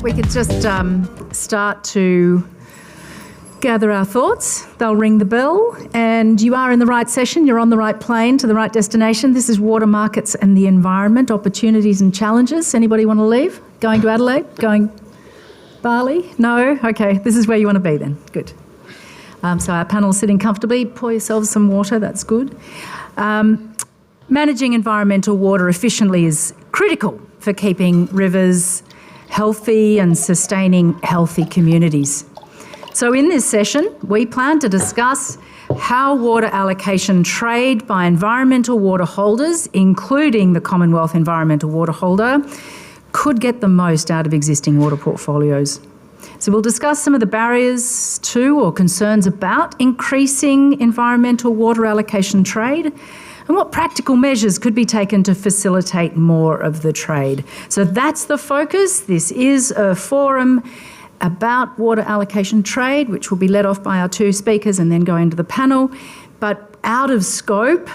we could just start to gather our thoughts. They'll ring the bell, and you are in the right session. You're on the right plane to the right destination. This is Water Markets and the Environment, Opportunities and Challenges. Anybody want to leave? Going to Adelaide? Going Bali? No? Okay, this is where you want to be then. Good. So our panel's sitting comfortably. Pour yourselves some water, that's good. Managing environmental water efficiently is critical for keeping rivers healthy and sustaining healthy communities. So in this session, we plan to discuss how water allocation trade by environmental water holders, including the Commonwealth Environmental Water Holder, could get the most out of existing water portfolios. So we'll discuss some of the barriers to or concerns about increasing environmental water allocation trade and what practical measures could be taken to facilitate more of the trade. So that's the focus. This is a forum about water allocation trade, which will be led off by our two speakers and then go into the panel. But out of scope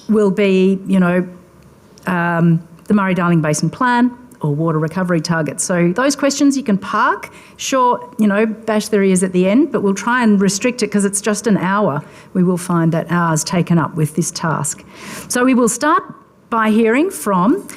will be, the Murray-Darling Basin Plan or water recovery targets. So those questions you can park. Sure, bash their ears at the end, but we'll try and restrict it because it's just an hour. We will find that hour's taken up with this task. So we will start by hearing from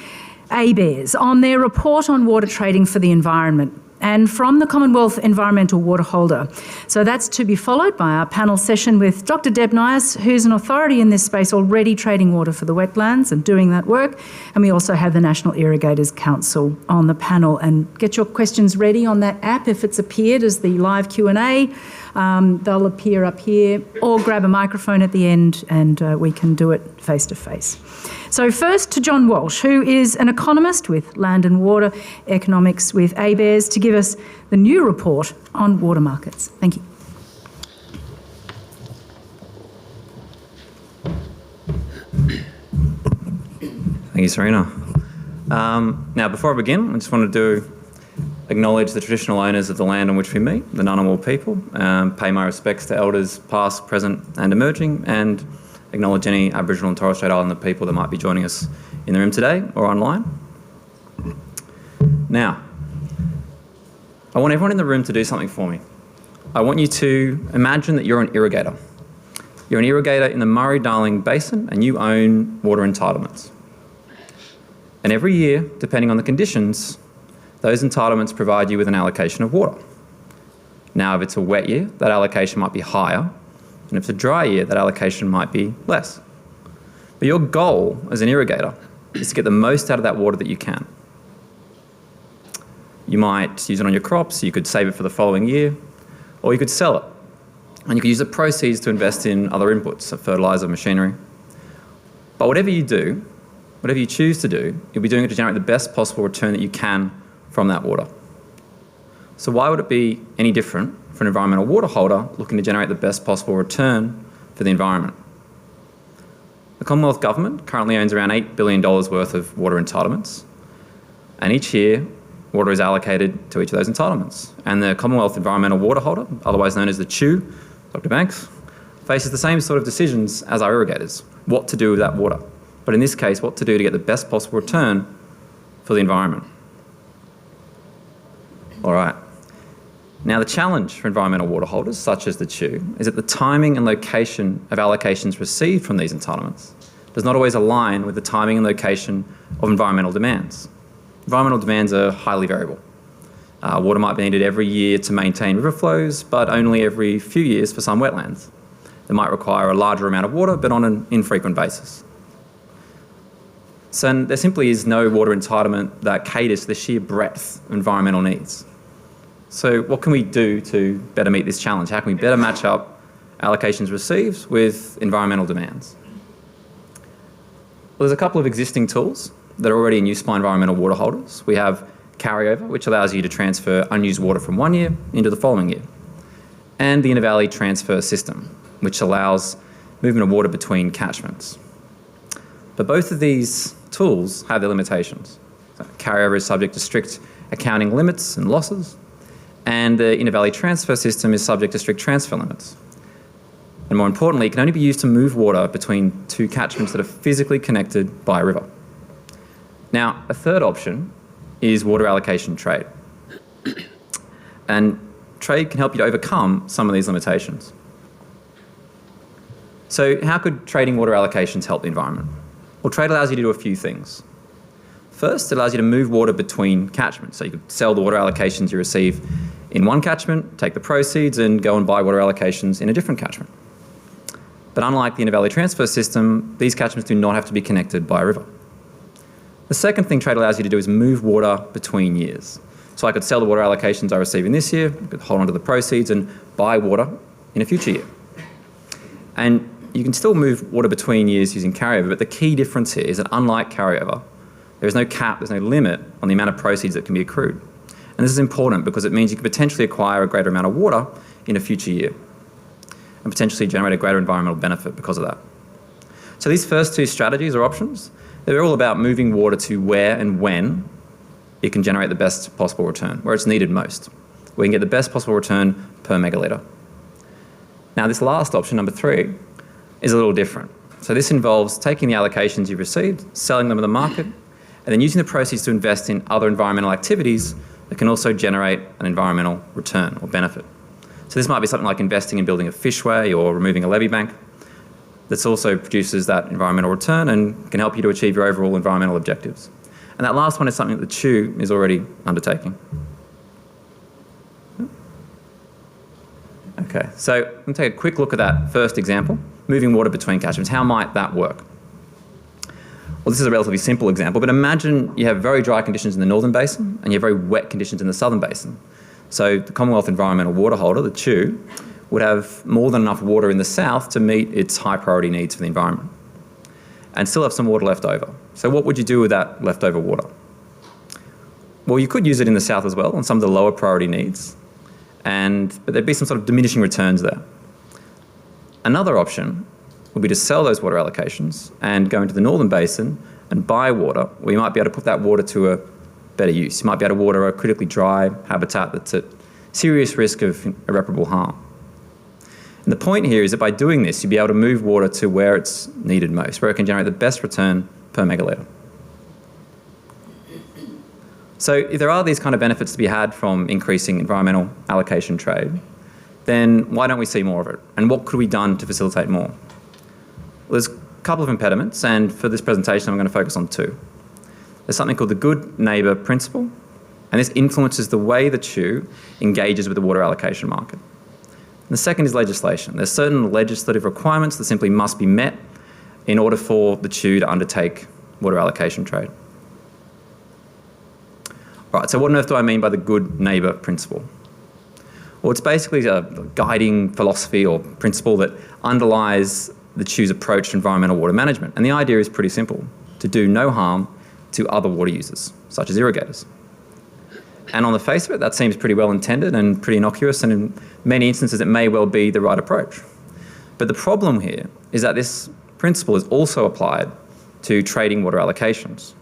ABARES on their report on water trading for the environment, and from the Commonwealth Environmental Water Holder. So that's to be followed by our panel session with Dr. Deb Nias, who's an authority in this space already trading water for the wetlands and doing that work. And we also have the National Irrigators Council on the panel. And get your questions ready on that app if it's appeared as the live Q&A. They'll appear up here, or grab a microphone at the end and we can do it face to face. So first to John Walsh, who is an economist with Land and Water Economics with ABARES, to give us the new report on water markets. Thank you. Thank you, Serena. Now, before I begin, I just wanted to acknowledge the traditional owners of the land on which we meet, the Ngunnawal people, pay my respects to elders past, present and emerging, and acknowledge any Aboriginal and Torres Strait Islander people that might be joining us in the room today or online. Now, I want everyone in the room to do something for me. I want you to imagine that you're an irrigator. You're an irrigator in the Murray-Darling Basin and you own water entitlements. And every year, depending on the conditions, those entitlements provide you with an allocation of water. Now, if it's a wet year, that allocation might be higher, and if it's a dry year, that allocation might be less. But your goal as an irrigator is to get the most out of that water that you can. You might use it on your crops, you could save it for the following year, or you could sell it. And you could use the proceeds to invest in other inputs, fertiliser, machinery. But whatever you do, whatever you choose to do, you'll be doing it to generate the best possible return that you can from that water. So why would it be any different for an environmental water holder looking to generate the best possible return for the environment? The Commonwealth Government currently owns around $8 billion worth of water entitlements, and each year water is allocated to each of those entitlements. And the Commonwealth Environmental Water Holder, otherwise known as the CHU, Dr. Banks, faces the same sort of decisions as our irrigators, what to do with that water. But in this case, what to do to get the best possible return for the environment. All right. Now, the challenge for environmental water holders, such as the CHU, is that the timing and location of allocations received from these entitlements does not always align with the timing and location of environmental demands. Environmental demands are highly variable. Water might be needed every year to maintain river flows, but only every few years for some wetlands. They might require a larger amount of water, but on an infrequent basis. So there simply is no water entitlement that caters to the sheer breadth of environmental needs. So what can we do to better meet this challenge? How can we better match up allocations received with environmental demands? Well, there's a couple of existing tools that are already in use by environmental water holders. We have carryover, which allows you to transfer unused water from one year into the following year, and the Inter-Valley Transfer System, which allows movement of water between catchments. But both of these tools have their limitations. So carryover is subject to strict accounting limits and losses, and the Inter-Valley Transfer System is subject to strict transfer limits. And more importantly, it can only be used to move water between two catchments that are physically connected by a river. Now, a third option is water allocation trade. And trade can help you to overcome some of these limitations. So how could trading water allocations help the environment? Well, trade allows you to do a few things. First, it allows you to move water between catchments. So you could sell the water allocations you receive in one catchment, take the proceeds, and go and buy water allocations in a different catchment. But unlike the intervalley transfer system, these catchments do not have to be connected by a river. The second thing trade allows you to do is move water between years. So I could sell the water allocations I receive in this year, I could hold on to the proceeds and buy water in a future year. And you can still move water between years using carryover, but the key difference here is that unlike carryover, there is no cap, there's no limit on the amount of proceeds that can be accrued. And this is important because it means you could potentially acquire a greater amount of water in a future year and potentially generate a greater environmental benefit because of that. So these first two strategies or options, they're all about moving water to where and when it can generate the best possible return, where it's needed most, where you can get the best possible return per megalitre. Now this last option, number 3, is a little different. So this involves taking the allocations you've received, selling them in the market, and then using the proceeds to invest in other environmental activities that can also generate an environmental return or benefit. So this might be something like investing in building a fishway or removing a levee bank that also produces that environmental return and can help you to achieve your overall environmental objectives. And that last one is something that the CHU is already undertaking. Okay, so I'm going to take a quick look at that first example, moving water between catchments. How might that work? Well, this is a relatively simple example, but imagine you have very dry conditions in the northern basin and you have very wet conditions in the southern basin. So the Commonwealth Environmental Water Holder, the CHU, would have more than enough water in the south to meet its high priority needs for the environment and still have some water left over. So what would you do with that leftover water? Well, you could use it in the south as well on some of the lower priority needs, but there'd be some sort of diminishing returns there. Another option would be to sell those water allocations and go into the northern basin and buy water, where you might be able to put that water to a better use. You might be able to water a critically dry habitat that's at serious risk of irreparable harm. And the point here is that by doing this, you'll be able to move water to where it's needed most, where it can generate the best return per megalitre. So if there are these kind of benefits to be had from increasing environmental allocation trade, then why don't we see more of it? And what could be done to facilitate more? Well, there's a couple of impediments, and for this presentation, I'm going to focus on 2. There's something called the good neighbour principle, and this influences the way the CHU engages with the water allocation market. And the second is legislation. There's certain legislative requirements that simply must be met in order for the CHU to undertake water allocation trade. Right, so what on earth do I mean by the good neighbour principle? Well, it's basically a guiding philosophy or principle that underlies the CHU's approach to environmental water management. And the idea is pretty simple: to do no harm to other water users, such as irrigators. And on the face of it, that seems pretty well intended and pretty innocuous, and in many instances it may well be the right approach. But the problem here is that this principle is also applied to trading water allocations.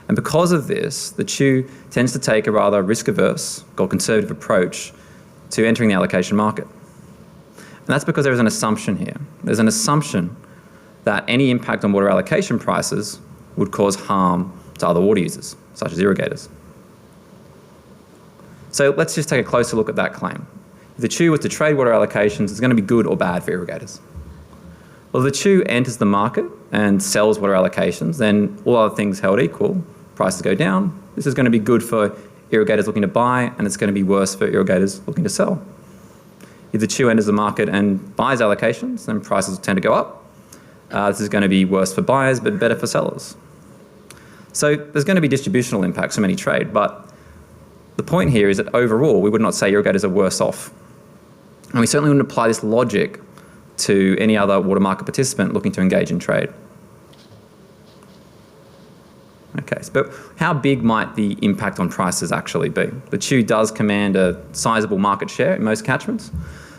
And because of this, the CHU tends to take a rather risk-averse or conservative approach to entering the allocation market. And that's because there is an assumption here. There's an assumption that any impact on water allocation prices would cause harm to other water users, such as irrigators. So let's just take a closer look at that claim. If the CHU was to trade water allocations, it's going to be good or bad for irrigators. Well, if the CHU enters the market and sells water allocations, then all other things held equal, prices go down. This is going to be good for irrigators looking to buy, and it's going to be worse for irrigators looking to sell. If the CHU enters the market and buys allocations, then prices tend to go up. This is going to be worse for buyers, but better for sellers. So there's going to be distributional impacts from any trade, but the point here is that overall, we would not say irrigators are worse off. And we certainly wouldn't apply this logic to any other water market participant looking to engage in trade. Okay, but how big might the impact on prices actually be? The CHU does command a sizable market share in most catchments.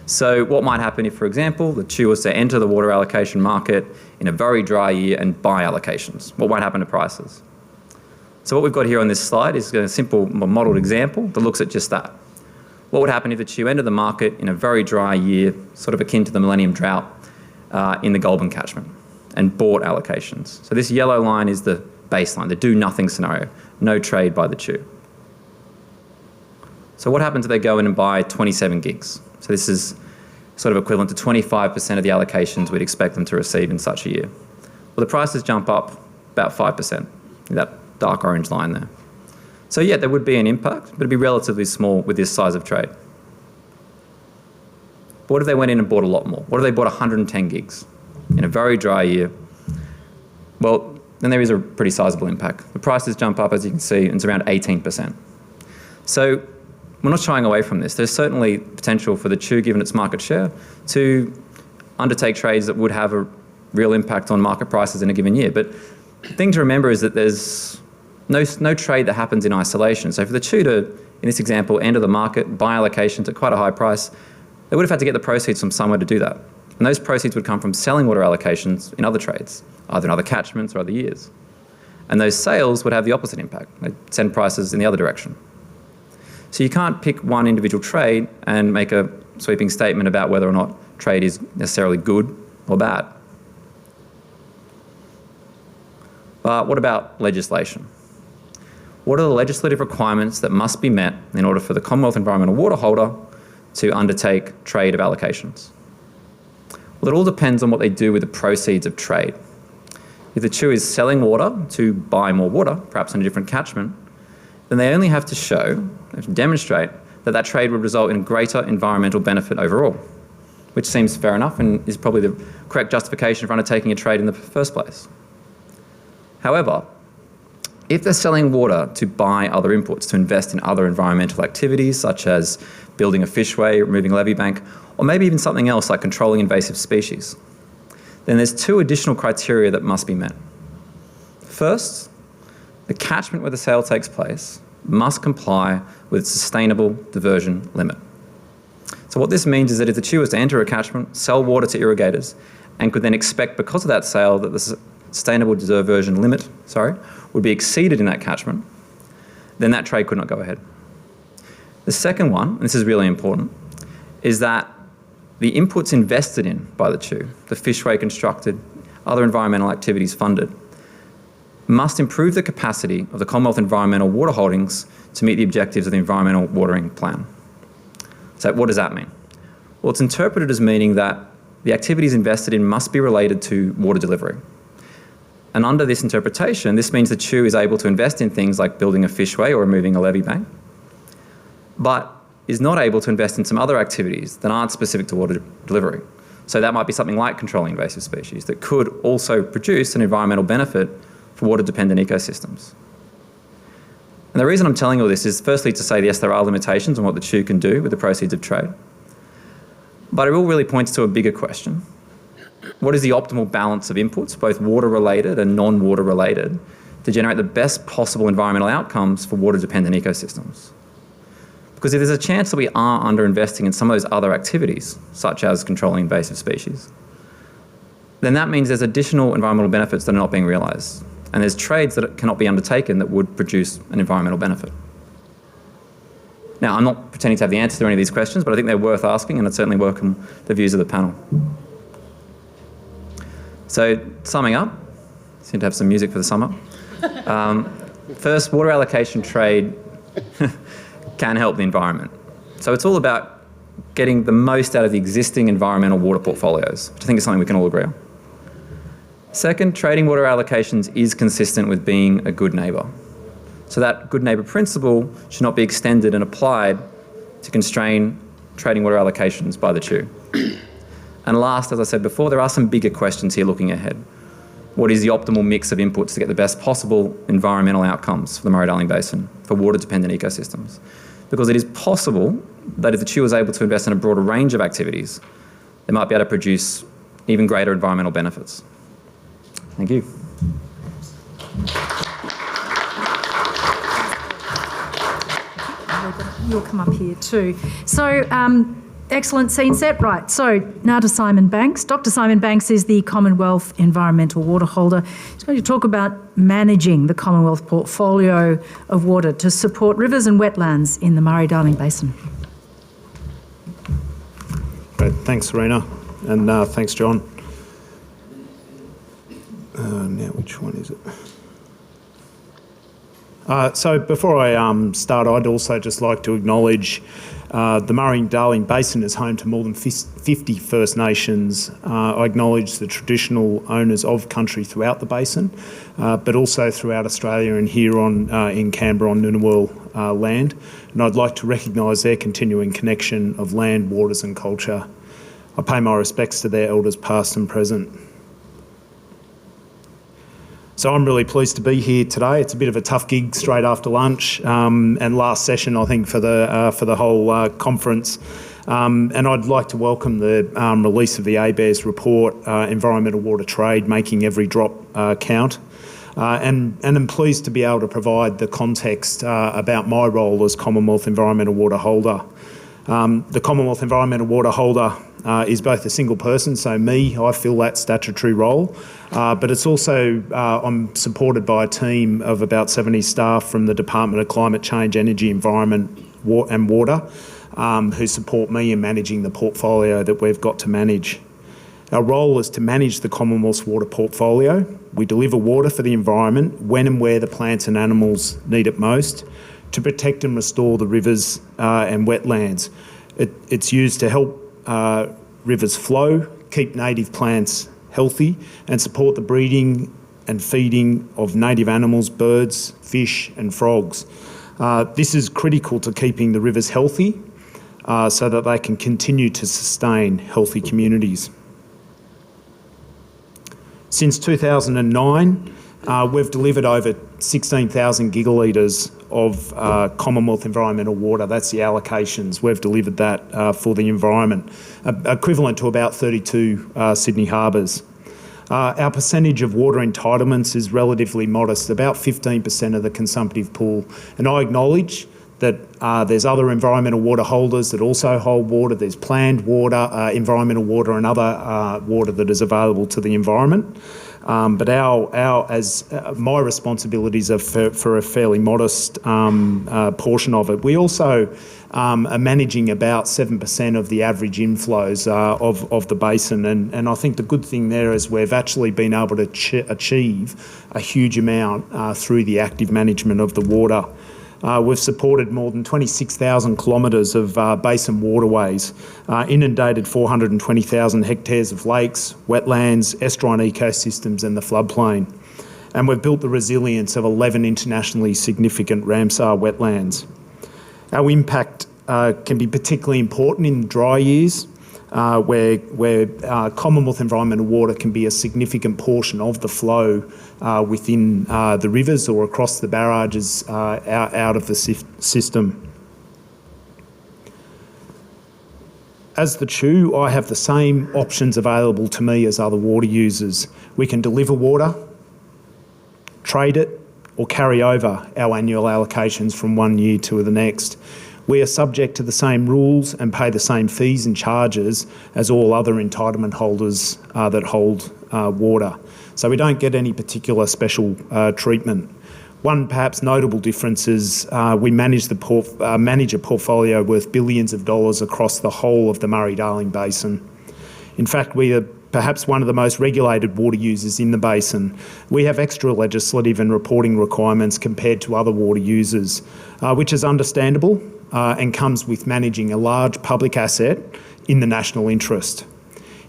So what might happen if, for example, the CHU was to enter the water allocation market in a very dry year and buy allocations? What might happen to prices? So what we've got here on this slide is a simple modelled example that looks at just that. What would happen if the CHU entered the market in a very dry year, sort of akin to the Millennium Drought in the Goulburn catchment, and bought allocations? So this yellow line is the baseline, the do-nothing scenario, no trade by the CHU. So what happens if they go in and buy 27 gigs? So this is sort of equivalent to 25% of the allocations we'd expect them to receive in such a year. Well, the prices jump up about 5%, that dark orange line there. So yeah, there would be an impact, but it'd be relatively small with this size of trade. But what if they went in and bought a lot more? What if they bought 110 gigs in a very dry year? Well, then there is a pretty sizable impact. The prices jump up, as you can see, and it's around 18%. So we're not shying away from this. There's certainly potential for the Chew, given its market share, to undertake trades that would have a real impact on market prices in a given year. But the thing to remember is that there's no trade that happens in isolation. So for the Chew to, in this example, enter the market, buy allocations at quite a high price, they would have had to get the proceeds from somewhere to do that. And those proceeds would come from selling water allocations in other trades, either in other catchments or other years. And those sales would have the opposite impact. They'd send prices in the other direction. So you can't pick one individual trade and make a sweeping statement about whether or not trade is necessarily good or bad. But what about legislation? What are the legislative requirements that must be met in order for the Commonwealth Environmental Water Holder to undertake trade of allocations? Well, it all depends on what they do with the proceeds of trade. If the Chew is selling water to buy more water, perhaps in a different catchment, then they only have to show, they have to demonstrate, that that trade would result in greater environmental benefit overall, which seems fair enough and is probably the correct justification for undertaking a trade in the first place. However, if they're selling water to buy other inputs, to invest in other environmental activities, such as building a fishway, removing a levee bank, or maybe even something else like controlling invasive species, then there's two additional criteria that must be met. First, the catchment where the sale takes place must comply with its sustainable diversion limit. So what this means is that if the Chew was to enter a catchment, sell water to irrigators, and could then expect because of that sale that the sustainable diversion limit, would be exceeded in that catchment, then that trade could not go ahead. The second one, and this is really important, is that the inputs invested in by the Chew, the fishway constructed, other environmental activities funded, must improve the capacity of the Commonwealth Environmental Water Holdings to meet the objectives of the Environmental Watering Plan. So what does that mean? Well, it's interpreted as meaning that the activities invested in must be related to water delivery. And under this interpretation, this means the Chew is able to invest in things like building a fishway or removing a levee bank, but is not able to invest in some other activities that aren't specific to water delivery. So that might be something like controlling invasive species that could also produce an environmental benefit for water-dependent ecosystems. And the reason I'm telling you all this is firstly to say, yes, there are limitations on what the Chew can do with the proceeds of trade, but it all really points to a bigger question. What is the optimal balance of inputs, both water-related and non-water-related, to generate the best possible environmental outcomes for water-dependent ecosystems? Because if there's a chance that we are under-investing in some of those other activities, such as controlling invasive species, then that means there's additional environmental benefits that are not being realised. And there's trades that cannot be undertaken that would produce an environmental benefit. Now, I'm not pretending to have the answer to any of these questions, but I think they're worth asking, and I'd certainly welcome the views of the panel. So, summing up, seem to have some music for the summer. First, water allocation trade can help the environment. So it's all about getting the most out of the existing environmental water portfolios, which I think is something we can all agree on. Second, trading water allocations is consistent with being a good neighbour. So that good neighbour principle should not be extended and applied to constrain trading water allocations by the Chew. And last, as I said before, there are some bigger questions here looking ahead. What is the optimal mix of inputs to get the best possible environmental outcomes for the Murray-Darling Basin, for water-dependent ecosystems? Because it is possible that if the Chew is able to invest in a broader range of activities, they might be able to produce even greater environmental benefits. Thank you. You'll come up here too. So, excellent scene set. Right, so now to Simon Banks. Dr. Simon Banks is the Commonwealth Environmental Water Holder. He's going to talk about managing the Commonwealth portfolio of water to support rivers and wetlands in the Murray-Darling Basin. Great, thanks, Serena, and thanks, John. Now, which one is it? So before I start, I'd also just like to acknowledge the Murray-Darling Basin is home to more than 50 First Nations. I acknowledge the traditional owners of country throughout the basin, but also throughout Australia and here in Canberra on Ngunnawal land. And I'd like to recognise their continuing connection of land, waters and culture. I pay my respects to their elders past and present. So I'm really pleased to be here today. It's a bit of a tough gig straight after lunch and last session, I think, for the whole conference. And I'd like to welcome the release of the ABARES report, Environmental Water Trade, Making Every Drop Count. And I'm pleased to be able to provide the context about my role as Commonwealth Environmental Water Holder. The Commonwealth Environmental Water Holder is both a single person, so me, I fill that statutory role, but it's also, I'm supported by a team of about 70 staff from the Department of Climate Change, Energy, Environment and Water, who support me in managing the portfolio that we've got to manage. Our role is to manage the Commonwealth's water portfolio. We deliver water for the environment when and where the plants and animals need it most, to protect and restore the rivers and wetlands. It's used to help rivers flow, keep native plants healthy and support the breeding and feeding of native animals, birds, fish and frogs. This is critical to keeping the rivers healthy so that they can continue to sustain healthy communities. Since 2009, we've delivered over 16,000 gigalitres of Commonwealth environmental water. That's the allocations. We've delivered that for the environment, equivalent to about 32 Sydney harbours. Our percentage of water entitlements is relatively modest, about 15% of the consumptive pool. And I acknowledge that there's other environmental water holders that also hold water. There's planned water, environmental water and other water that is available to the environment. But my responsibilities are for a fairly modest portion of it. We also are managing about 7% of the average inflows of the basin, and I think the good thing there is we've actually been able to achieve a huge amount through the active management of the water. We've supported more than 26,000 kilometres of basin waterways, inundated 420,000 hectares of lakes, wetlands, estuarine ecosystems and the floodplain. And we've built the resilience of 11 internationally significant Ramsar wetlands. Our impact can be particularly important in dry years, where Commonwealth environmental water can be a significant portion of the flow within the rivers or across the barrages out of the system. As the CHU, I have the same options available to me as other water users. We can deliver water, trade it, or carry over our annual allocations from one year to the next. We are subject to the same rules and pay the same fees and charges as all other entitlement holders that hold water. So we don't get any particular special treatment. One perhaps notable difference is we manage a portfolio worth billions of dollars across the whole of the Murray-Darling Basin. In fact, we are perhaps one of the most regulated water users in the basin. We have extra legislative and reporting requirements compared to other water users, which is understandable and comes with managing a large public asset in the national interest.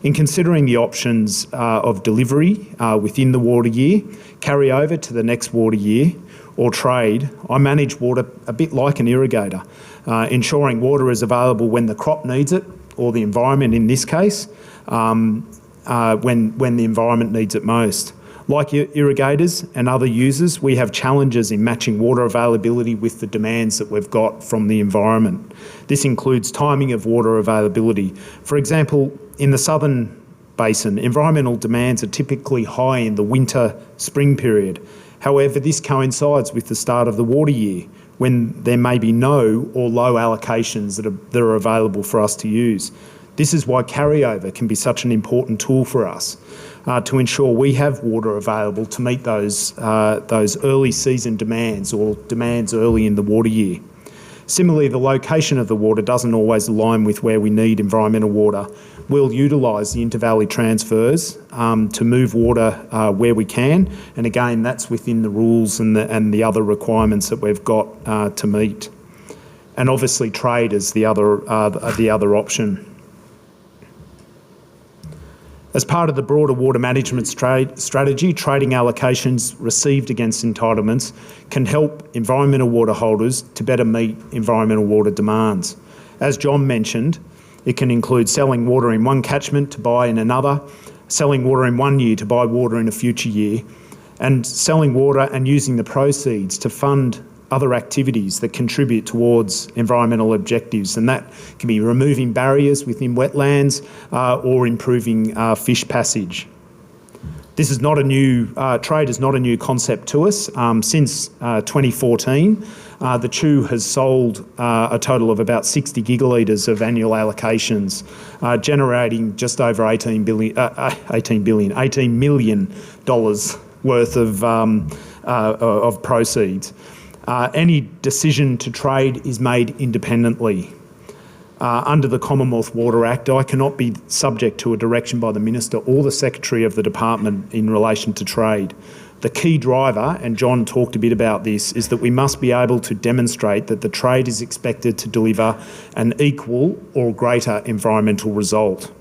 In considering the options of delivery within the water year, carry over to the next water year, or trade, I manage water a bit like an irrigator, ensuring water is available when the crop needs it, or the environment in this case, when the environment needs it most. Like irrigators and other users, we have challenges in matching water availability with the demands that we've got from the environment. This includes timing of water availability. For example, in the southern basin, environmental demands are typically high in the winter-spring period. However, this coincides with the start of the water year, when there may be no or low allocations that are available for us to use. This is why carryover can be such an important tool for us to ensure we have water available to meet those early season demands or demands early in the water year. Similarly, the location of the water doesn't always align with where we need environmental water. We'll utilise the inter-valley transfers to move water where we can, and again, that's within the rules and the other requirements that we've got to meet. And obviously, trade is the other option. As part of the broader water management strategy, trading allocations received against entitlements can help environmental water holders to better meet environmental water demands. As John mentioned, it can include selling water in one catchment to buy in another, selling water in 1 year to buy water in a future year, and selling water and using the proceeds to fund other activities that contribute towards environmental objectives, and that can be removing barriers within wetlands or improving fish passage. This is not a new, trade is not a new concept to us. Since 2014, the CHU has sold a total of about 60 gigalitres of annual allocations, generating just over $18 million worth of proceeds. Any decision to trade is made independently. Under the Commonwealth Water Act, I cannot be subject to a direction by the Minister or the Secretary of the Department in relation to trade. The key driver, and John talked a bit about this, is that we must be able to demonstrate that the trade is expected to deliver an equal or greater environmental result.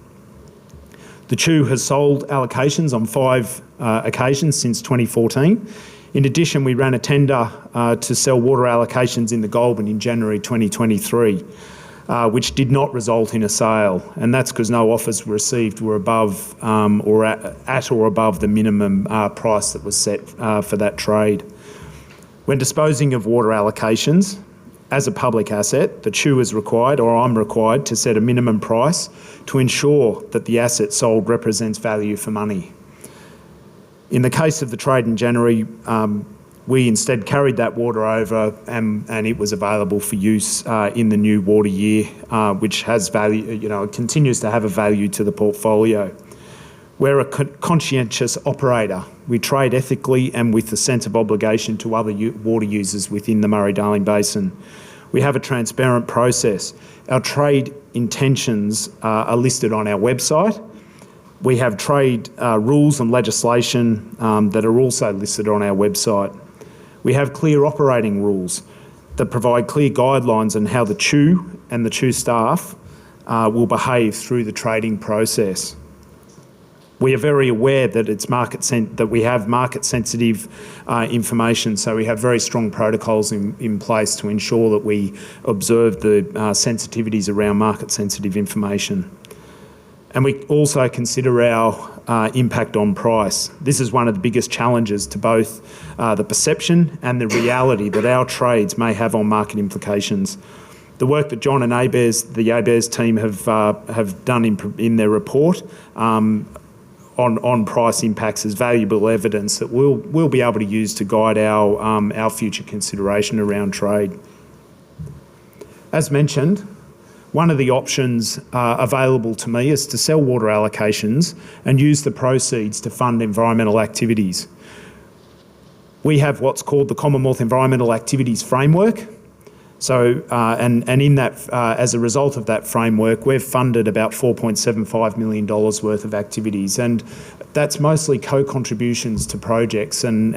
The CHU has sold allocations on 5 occasions since 2014. In addition, we ran a tender to sell water allocations in the Goulburn in January 2023, which did not result in a sale, and that's because no offers received were above or at or above the minimum price that was set for that trade. When disposing of water allocations as a public asset, the CHU is required, or I'm required, to set a minimum price to ensure that the asset sold represents value for money. In the case of the trade in January, we instead carried that water over and it was available for use in the new water year, which has value, it continues to have a value to the portfolio. We're a conscientious operator. We trade ethically and with a sense of obligation to other water users within the Murray-Darling Basin. We have a transparent process. Our trade intentions are listed on our website. We have trade rules and legislation that are also listed on our website. We have clear operating rules that provide clear guidelines on how the CHU and the CHU staff will behave through the trading process. We are very aware that that we have market-sensitive information, so we have very strong protocols in place to ensure that we observe the sensitivities around market-sensitive information. And we also consider our impact on price. This is one of the biggest challenges to both the perception and the reality that our trades may have on market implications. The work that John and the ABARES team have done in their report on price impacts is valuable evidence that we'll be able to use to guide our future consideration around trade. As mentioned, one of the options available to me is to sell water allocations and use the proceeds to fund environmental activities. We have what's called the Commonwealth Environmental Activities Framework. So, and in that, as a result of that framework, we've funded about $4.75 million worth of activities, and that's mostly co-contributions to projects, and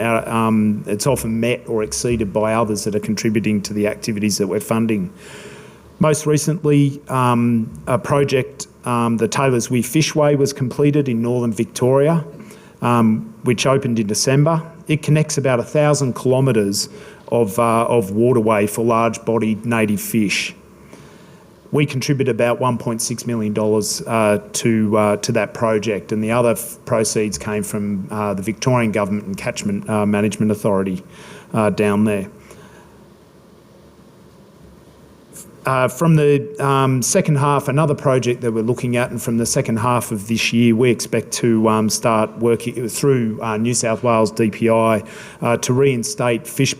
it's often met or exceeded by others that are contributing to the activities that we're funding. Most recently, a project, the Taylors Weir Fishway, was completed in northern Victoria, which opened in December. It connects about 1,000 kilometres of waterway for large-bodied native fish. We contribute about $1.6 million to that project, and the other proceeds came from the Victorian Government and Catchment Management Authority down there. From the second half, another project that we're looking at, and from the second half of this year, we expect to start working through New South Wales DPI to reinstate fish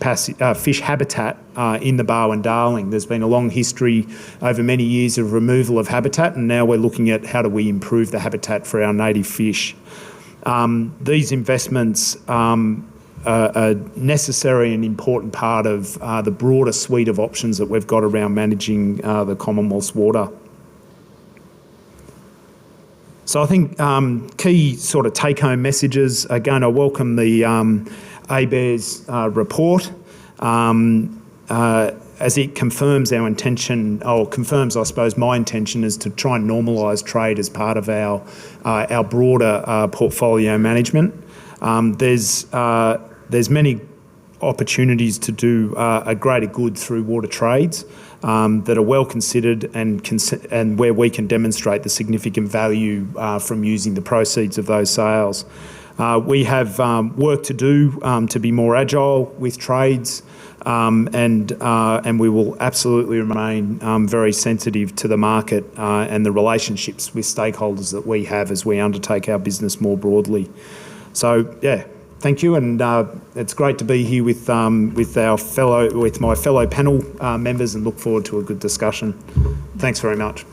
habitat in the Barwon Darling. There's been a long history over many years of removal of habitat, and now we're looking at how do we improve the habitat for our native fish. These investments a necessary and important part of the broader suite of options that we've got around managing the Commonwealth's water. So I think key sort of take-home messages, again, I welcome the ABARES report as it confirms our intention, or confirms, I suppose, my intention is to try and normalise trade as part of our broader portfolio management. There's many opportunities to do a greater good through water trades that are well considered and where we can demonstrate the significant value from using the proceeds of those sales. We have work to do to be more agile with trades, and we will absolutely remain very sensitive to the market and the relationships with stakeholders that we have as we undertake our business more broadly. So yeah, thank you, and it's great to be here with my fellow panel members, and look forward to a good discussion. Thanks very much.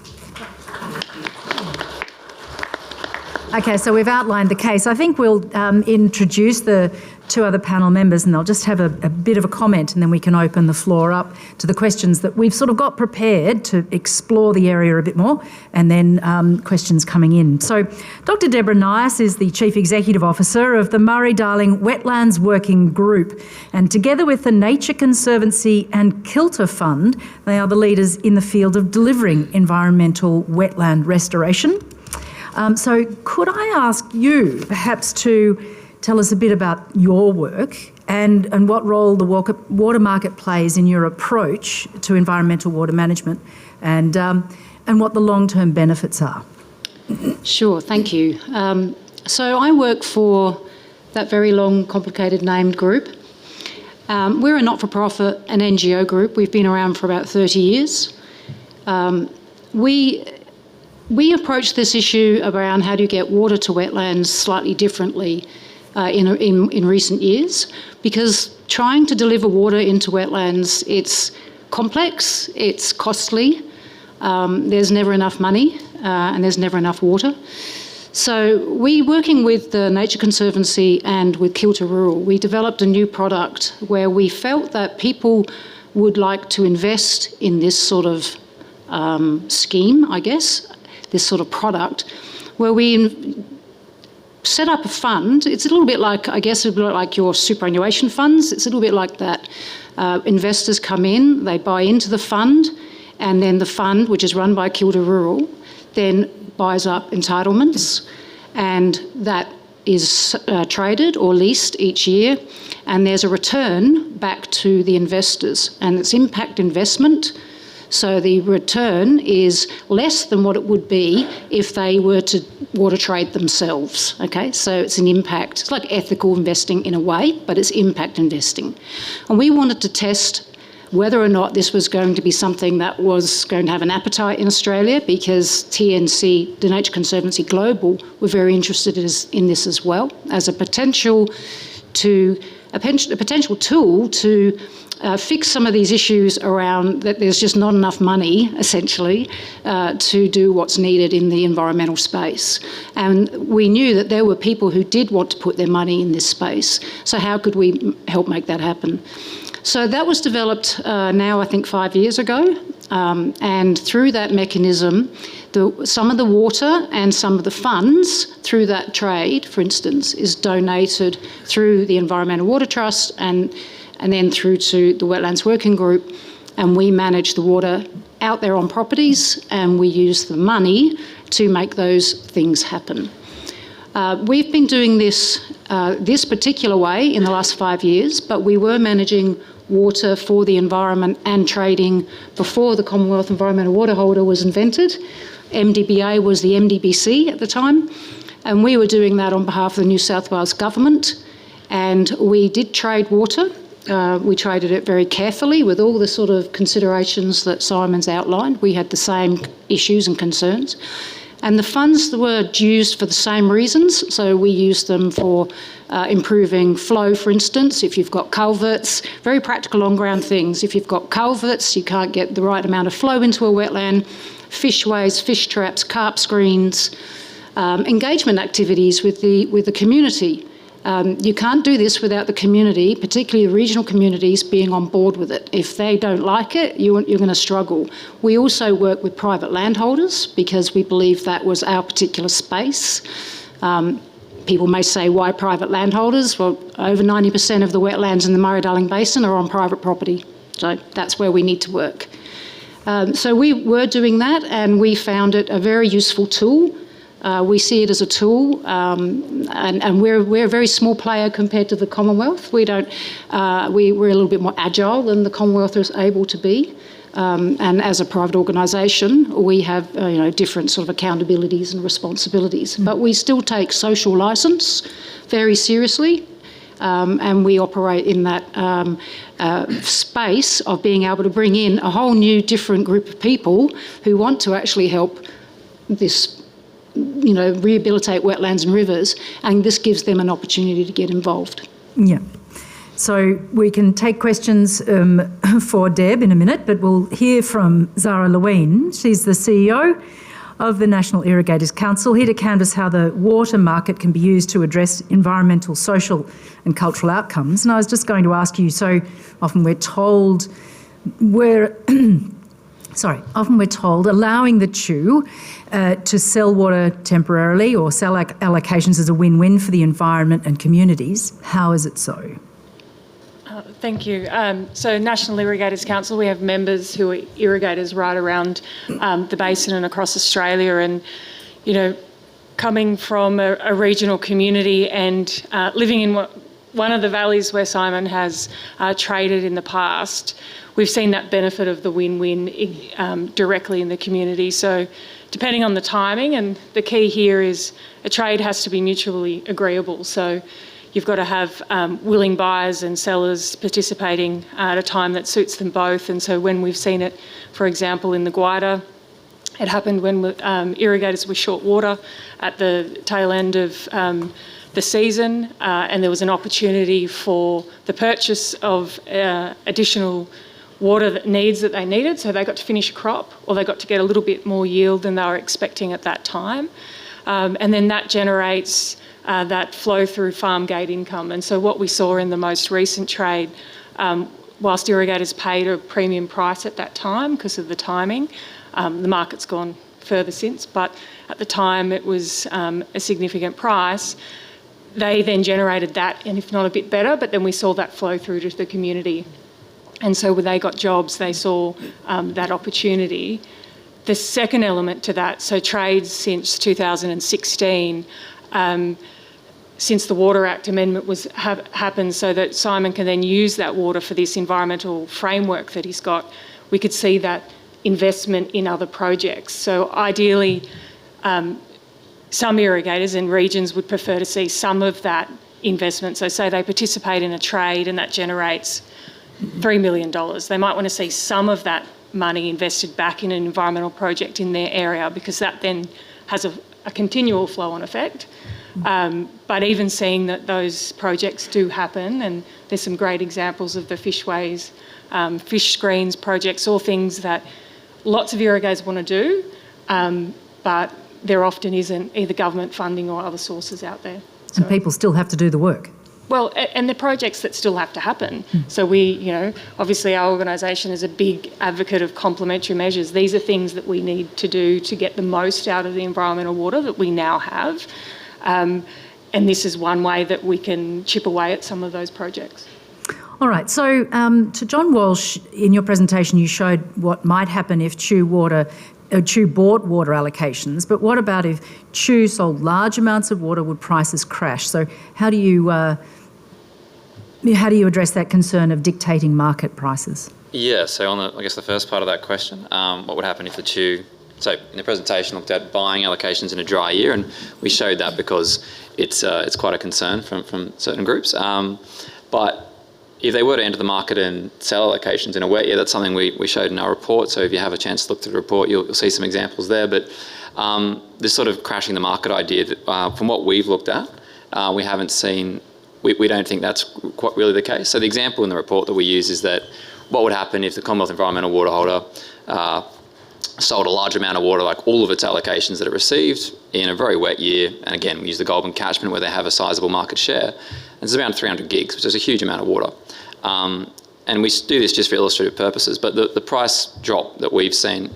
Okay, so we've outlined the case. I think we'll introduce the two other panel members, and they'll just have a bit of a comment, and then we can open the floor up to the questions that we've sort of got prepared to explore the area a bit more, and then questions coming in. So Dr. Deborah Nias is the Chief Executive Officer of the Murray-Darling Wetlands Working Group, and together with the Nature Conservancy and Kilter Fund, they are the leaders in the field of delivering environmental wetland restoration. So could I ask you perhaps to tell us a bit about your work and what role the water market plays in your approach to environmental water management, and what the long-term benefits are? Sure, thank you. So I work for that very long, complicated named group. We're a not-for-profit, an NGO group. We've been around for about 30 years. We approach this issue around how do you get water to wetlands slightly differently in recent years, because trying to deliver water into wetlands, it's complex, it's costly, there's never enough money, and there's never enough water. So we, working with the Nature Conservancy and with Kilter Rural, we developed a new product where we felt that people would like to invest in this sort of scheme, I guess, this sort of product, where we set up a fund. It's a little bit like, I guess, a bit like your superannuation funds. It's a little bit like that. Investors come in, they buy into the fund, and then the fund, which is run by Kilter Rural, then buys up entitlements, and that is traded or leased each year, and there's a return back to the investors, and it's impact investment. So the return is less than what it would be if they were to water trade themselves, okay? So it's an impact. It's like ethical investing in a way, but it's impact investing. And we wanted to test whether or not this was going to be something that was going to have an appetite in Australia, because TNC, the Nature Conservancy Global, were very interested in this as well, as a potential tool to fix some of these issues around that there's just not enough money, essentially, to do what's needed in the environmental space. And we knew that there were people who did want to put their money in this space. So how could we help make that happen? So that was developed now, I think, 5 years ago. And through that mechanism, some of the water and some of the funds through that trade, for instance, is donated through the Environmental Water Trust and then through to the Wetlands Working Group, and we manage the water out there on properties, and we use the money to make those things happen. We've been doing this particular way in the last 5 years, but we were managing water for the environment and trading before the Commonwealth Environmental Water Holder was invented. MDBA was the MDBC at the time, and we were doing that on behalf of the New South Wales Government, and we did trade water. We traded it very carefully with all the sort of considerations that Simon's outlined. We had the same issues and concerns. And the funds were used for the same reasons. So we used them for improving flow, for instance. If you've got culverts, very practical on-ground things. If you've got culverts, you can't get the right amount of flow into a wetland. Fishways, fish traps, carp screens, engagement activities with the community. You can't do this without the community, particularly the regional communities, being on board with it. If they don't like it, you're going to struggle. We also work with private landholders because we believe that was our particular space. People may say, why private landholders? Well, over 90% of the wetlands in the Murray-Darling Basin are on private property. So that's where we need to work. So we were doing that, and we found it a very useful tool. We see it as a tool, and we're a very small player compared to the Commonwealth. We're a little bit more agile than the Commonwealth is able to be. And as a private organisation, we have different sort of accountabilities and responsibilities. But we still take social licence very seriously, and we operate in that space of being able to bring in a whole new different group of people who want to actually help this, rehabilitate wetlands and rivers, and this gives them an opportunity to get involved. Yeah. So we can take questions for Deb in a minute, but we'll hear from Zara Lewin. She's the CEO of the National Irrigators Council, here to canvass how the water market can be used to address environmental, social and cultural outcomes. And I was just going to ask you, so often we're told allowing the CHU to sell water temporarily or sell allocations is a win-win for the environment and communities. How is it so? Thank you. So National Irrigators Council, we have members who are irrigators right around the basin and across Australia, and coming from a regional community and living in one of the valleys where Simon has traded in the past, we've seen that benefit of the win-win directly in the community. So depending on the timing, and the key here is a trade has to be mutually agreeable. So you've got to have willing buyers and sellers participating at a time that suits them both. And so when we've seen it, for example, in the Guida, it happened when irrigators were short water at the tail end of the season, and there was an opportunity for the purchase of additional water needs that they needed. So they got to finish a crop, or they got to get a little bit more yield than they were expecting at that time. And then that generates that flow through farm gate income. And so what we saw in the most recent trade, whilst irrigators paid a premium price at that time because of the timing, the market's gone further since, but at the time it was a significant price. They then generated that, and if not a bit better, but then we saw that flow through to the community. And so when they got jobs, they saw that opportunity. The second element to that, so trades since 2016, since the Water Act amendment happened so that Simon can then use that water for this environmental framework that he's got, we could see that investment in other projects. So ideally, some irrigators and regions would prefer to see some of that investment. So say they participate in a trade and that generates $3 million. They might want to see some of that money invested back in an environmental project in their area, because that then has a continual flow-on effect. But even seeing that those projects do happen, and there's some great examples of the Fishways, fish screens projects, all things that lots of irrigators want to do, but there often isn't either government funding or other sources out there. So, and people still have to do the work. Well, and the projects that still have to happen. So we, obviously our organisation is a big advocate of complementary measures. These are things that we need to do to get the most out of the environmental water that we now have. And this is one way that we can chip away at some of those projects. All right, so to John Walsh, in your presentation you showed what might happen if CHU bought water allocations, but what about if CHU sold large amounts of water, would prices crash? So how do you address that concern of dictating market prices? Yeah, so on the first part of that question, what would happen if the CHU, so in the presentation looked at buying allocations in a dry year, and we showed that because it's quite a concern from certain groups. But if they were to enter the market and sell allocations in a wet year, that's something we showed in our report. So if you have a chance to look through the report, you'll see some examples there. But this sort of crashing the market idea, from what we've looked at, we haven't seen, we don't think that's quite really the case. So the example in the report that we use is that what would happen if the Commonwealth Environmental Water Holder sold a large amount of water, like all of its allocations that it received, in a very wet year. And again, we use the Goulburn catchment where they have a sizable market share. And it's around 300 gigs, which is a huge amount of water. And we do this just for illustrative purposes, but the price drop that we've seen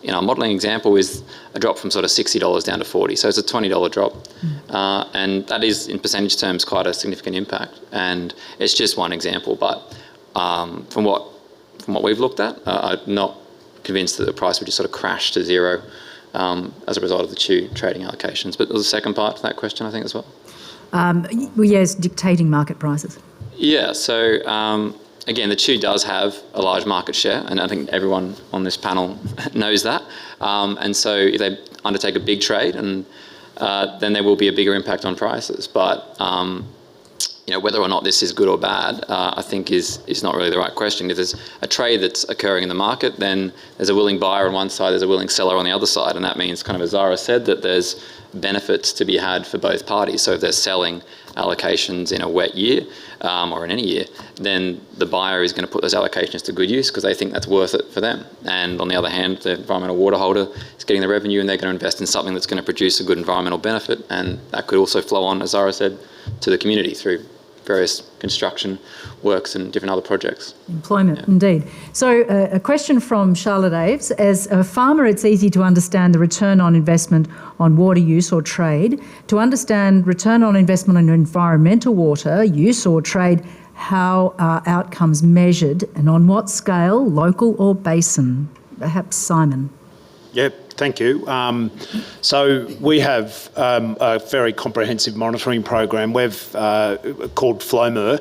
in our modelling example is a drop from sort of $60 down to $40. So it's a $20 drop. And that is, in percentage terms, quite a significant impact. And it's just one example, but from what we've looked at, I'm not convinced that the price would just sort of crash to zero as a result of the CHU trading allocations. But there was a second part to that question, I think, as well. Well, yes, dictating market prices. Yeah, so again, the CHU does have a large market share, and I think everyone on this panel knows that. And so if they undertake a big trade, and then there will be a bigger impact on prices. But whether or not this is good or bad, I think is not really the right question. If there's a trade that's occurring in the market, then there's a willing buyer on one side, there's a willing seller on the other side, and that means, kind of as Zara said, that there's benefits to be had for both parties. So if they're selling allocations in a wet year or in any year, then the buyer is going to put those allocations to good use because they think that's worth it for them. And on the other hand, the environmental water holder is getting the revenue and they're going to invest in something that's going to produce a good environmental benefit, and that could also flow on, as Zara said, to the community through various construction works and different other projects. Employment, indeed. So a question from Charlotte Aves. As a farmer, it's easy to understand the return on investment on water use or trade. To understand return on investment on environmental water use or trade, how are outcomes measured and on what scale, local or basin? Perhaps Simon. Yep, thank you. So we have a very comprehensive monitoring program. We've called FLOMER,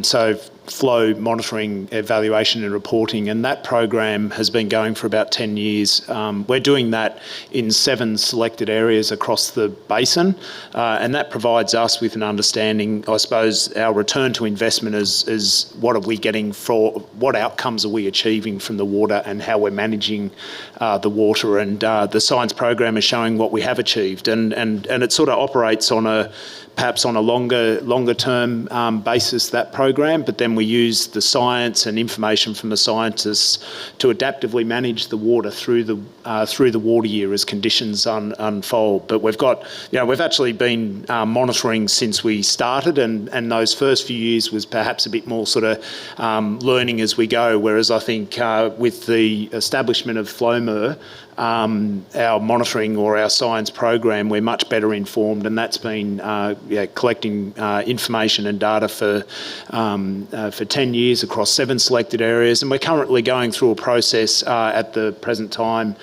so Flow Monitoring, Evaluation and Reporting, and that program has been going for about 10 years. We're doing that in 7 selected areas across the basin, and that provides us with an understanding, I suppose, our return to investment is what are we getting for, what outcomes are we achieving from the water and how we're managing the water, and the science program is showing what we have achieved, and it sort of operates on perhaps on a longer term basis, that program, but then we use the science and information from the scientists to adaptively manage the water through the water year as conditions unfold. But we've actually been monitoring since we started, and those first few years was perhaps a bit more sort of learning as we go, whereas I think with the establishment of FLOMER, our monitoring or our science program, we're much better informed, and that's been collecting information and data for 10 years across 7 selected areas, and we're currently going through a process at the present time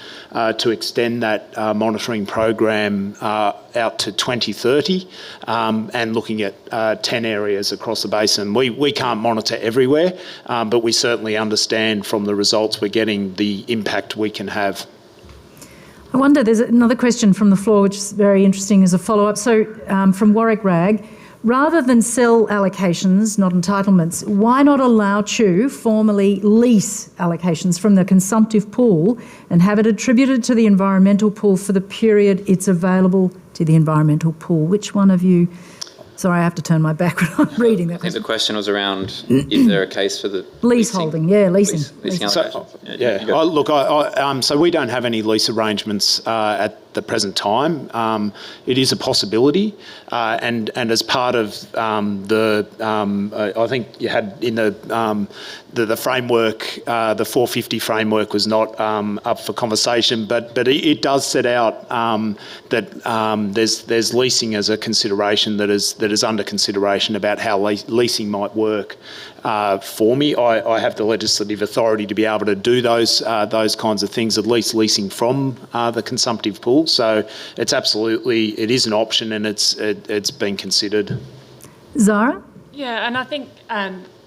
to extend that monitoring program out to 2030 and looking at 10 areas across the basin. We can't monitor everywhere, but we certainly understand from the results we're getting the impact we can have. I wonder, there's another question from the floor which is very interesting as a follow-up. So from Warwick Rag, rather than sell allocations, not entitlements, why not allow CHU formally lease allocations from the consumptive pool and have it attributed to the environmental pool for the period it's available to the environmental pool? Which one of you... Sorry, I have to turn my back when I'm reading that. I think the question was around, is there a case for the leaseholding? Yeah, leasing. Leasing allocations. So we don't have any lease arrangements at the present time. It is a possibility, and as part of I think you had in the framework, the 450 framework was not up for conversation, but it does set out that there's leasing as a consideration that is under consideration about how leasing might work. For me, I have the legislative authority to be able to do those kinds of things, at least leasing from the consumptive pool. So it is an option, and it's been considered. Zara? Yeah, and I think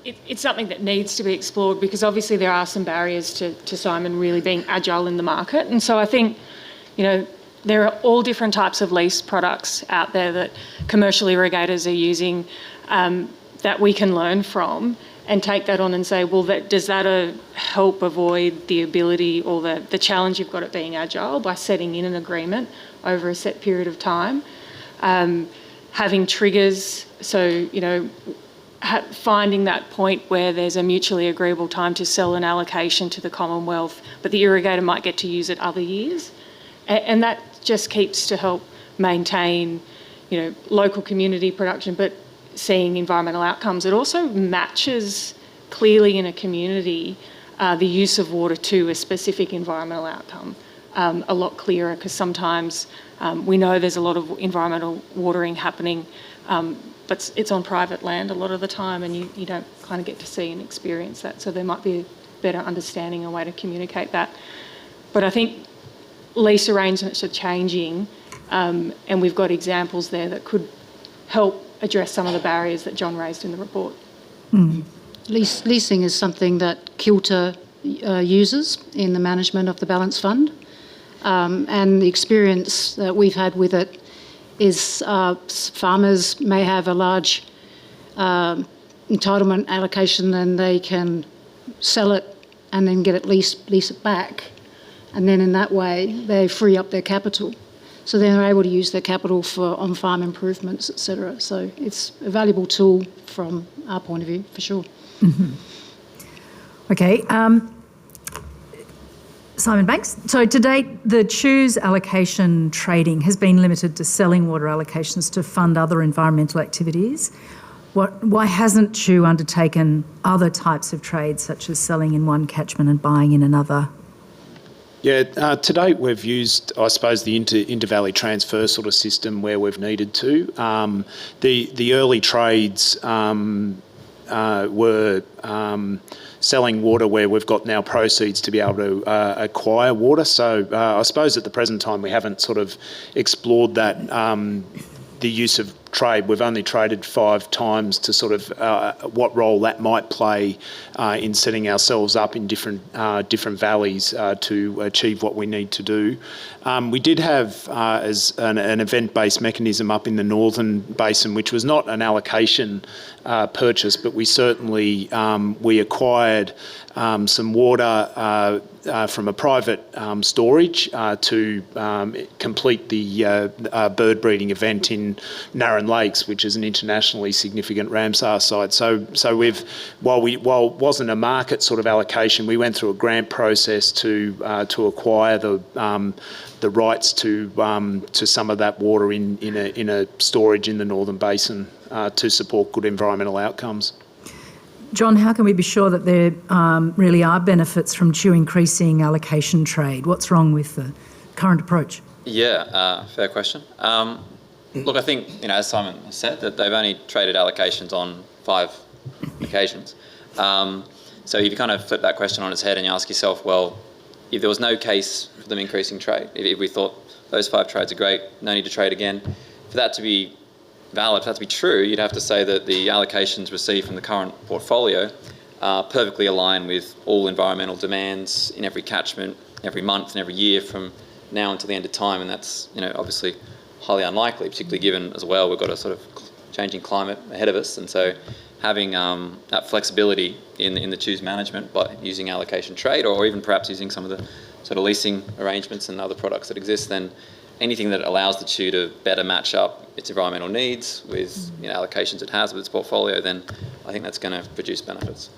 it's something that needs to be explored, because obviously there are some barriers to Simon really being agile in the market. And so I think, there are all different types of lease products out there that commercial irrigators are using that we can learn from and take that on and say, well, does that help avoid the ability or the challenge you've got at being agile by setting in an agreement over a set period of time? Having triggers, so, finding that point where there's a mutually agreeable time to sell an allocation to the Commonwealth, but the irrigator might get to use it other years. And that just keeps to help maintain, local community production, but seeing environmental outcomes. It also matches clearly in a community the use of water to a specific environmental outcome a lot clearer, because sometimes we know there's a lot of environmental watering happening, but it's on private land a lot of the time, and you don't kind of get to see and experience that. So there might be a better understanding and way to communicate that. But I think lease arrangements are changing, and we've got examples there that could help address some of the barriers that John raised in the report. Leasing is something that Kilter uses in the management of the Balance Fund, and the experience that we've had with it is farmers may have a large entitlement allocation, and they can sell it and then get it lease it back, and then in that way they free up their capital. So they're able to use their capital for on-farm improvements, etc. So it's a valuable tool from our point of view, for sure. Okay. Simon Banks. So to date, the CHOOS allocation trading has been limited to selling water allocations to fund other environmental activities. Why hasn't CHOO undertaken other types of trades, such as selling in one catchment and buying in another? Yeah, to date we've used, I suppose, the inter-valley transfer sort of system where we've needed to. The early trades were selling water where we've got now proceeds to be able to acquire water. So I suppose at the present time we haven't sort of explored that, the use of trade. We've only traded 5 times to sort of what role that might play in setting ourselves up in different valleys to achieve what we need to do. We did have as an event-based mechanism up in the Northern Basin, which was not an allocation purchase, but we certainly we acquired some water from a private storage to complete the bird breeding event in Narran Lakes, which is an internationally significant Ramsar site. So we've, while it wasn't a market sort of allocation, we went through a grant process to acquire the rights to some of that water in a storage in the Northern Basin to support good environmental outcomes. John, how can we be sure that there really are benefits from CHOO increasing allocation trade? What's wrong with the current approach? Yeah, fair question. Look, I think, as Simon has said, that they've only traded allocations on 5 occasions. So if you kind of flip that question on its head and you ask yourself, well, if there was no case for them increasing trade, if we thought those 5 trades are great, no need to trade again, for that to be valid, for that to be true, you'd have to say that the allocations received from the current portfolio perfectly align with all environmental demands in every catchment, every month and every year from now until the end of time, and that's obviously highly unlikely, particularly given as well we've got a sort of changing climate ahead of us, and so having that flexibility in the CHOOS management by using allocation trade, or even perhaps using some of the sort of leasing arrangements and other products that exist, then anything that allows the CHOO to better match up its environmental needs with allocations it has with its portfolio, then I think that's going to produce benefits.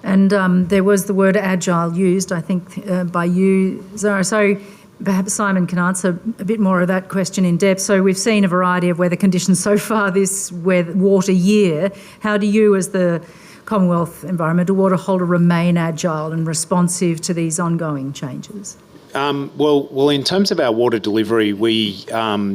And there was the word agile used, I think, by you, Zara. So perhaps Simon can answer a bit more of that question in depth. So we've seen a variety of weather conditions so far this water year. How do you, as the Commonwealth Environmental Water Holder, remain agile and responsive to these ongoing changes? Well, in terms of our water delivery, we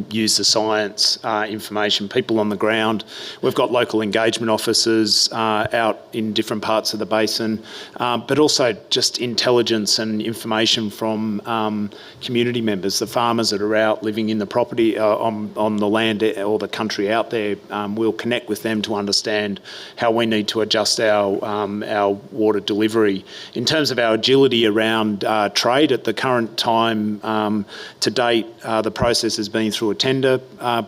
use the science information, people on the ground. We've got local engagement officers out in different parts of the basin, but also just intelligence and information from community members, the farmers that are out living in the property on the land or the country out there. We'll connect with them to understand how we need to adjust our water delivery. In terms of our agility around trade at the current current time, to date, the process has been through a tender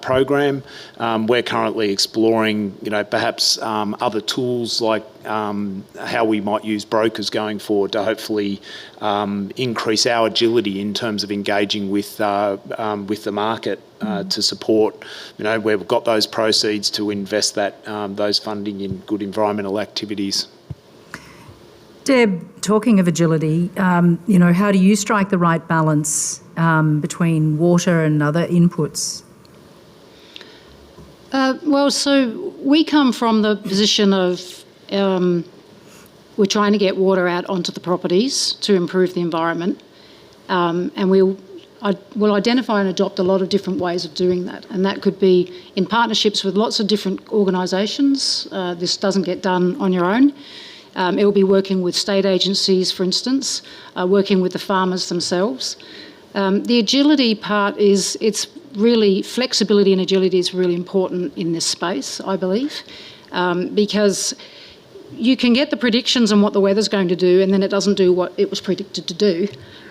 program. We're currently exploring, perhaps other tools like how we might use brokers going forward to hopefully increase our agility in terms of engaging with the market to support, where we've got those proceeds to invest those funding in good environmental activities. Deb, talking of agility, how do you strike the right balance between water and other inputs? So we come from the position of we're trying to get water out onto the properties to improve the environment, and we'll identify and adopt a lot of different ways of doing that, and that could be in partnerships with lots of different organisations. This doesn't get done on your own. It will be working with state agencies, for instance, working with the farmers themselves. The agility part it's really, flexibility and agility is really important in this space, I believe, because you can get the predictions on what the weather's going to do and then it doesn't do what it was predicted to do.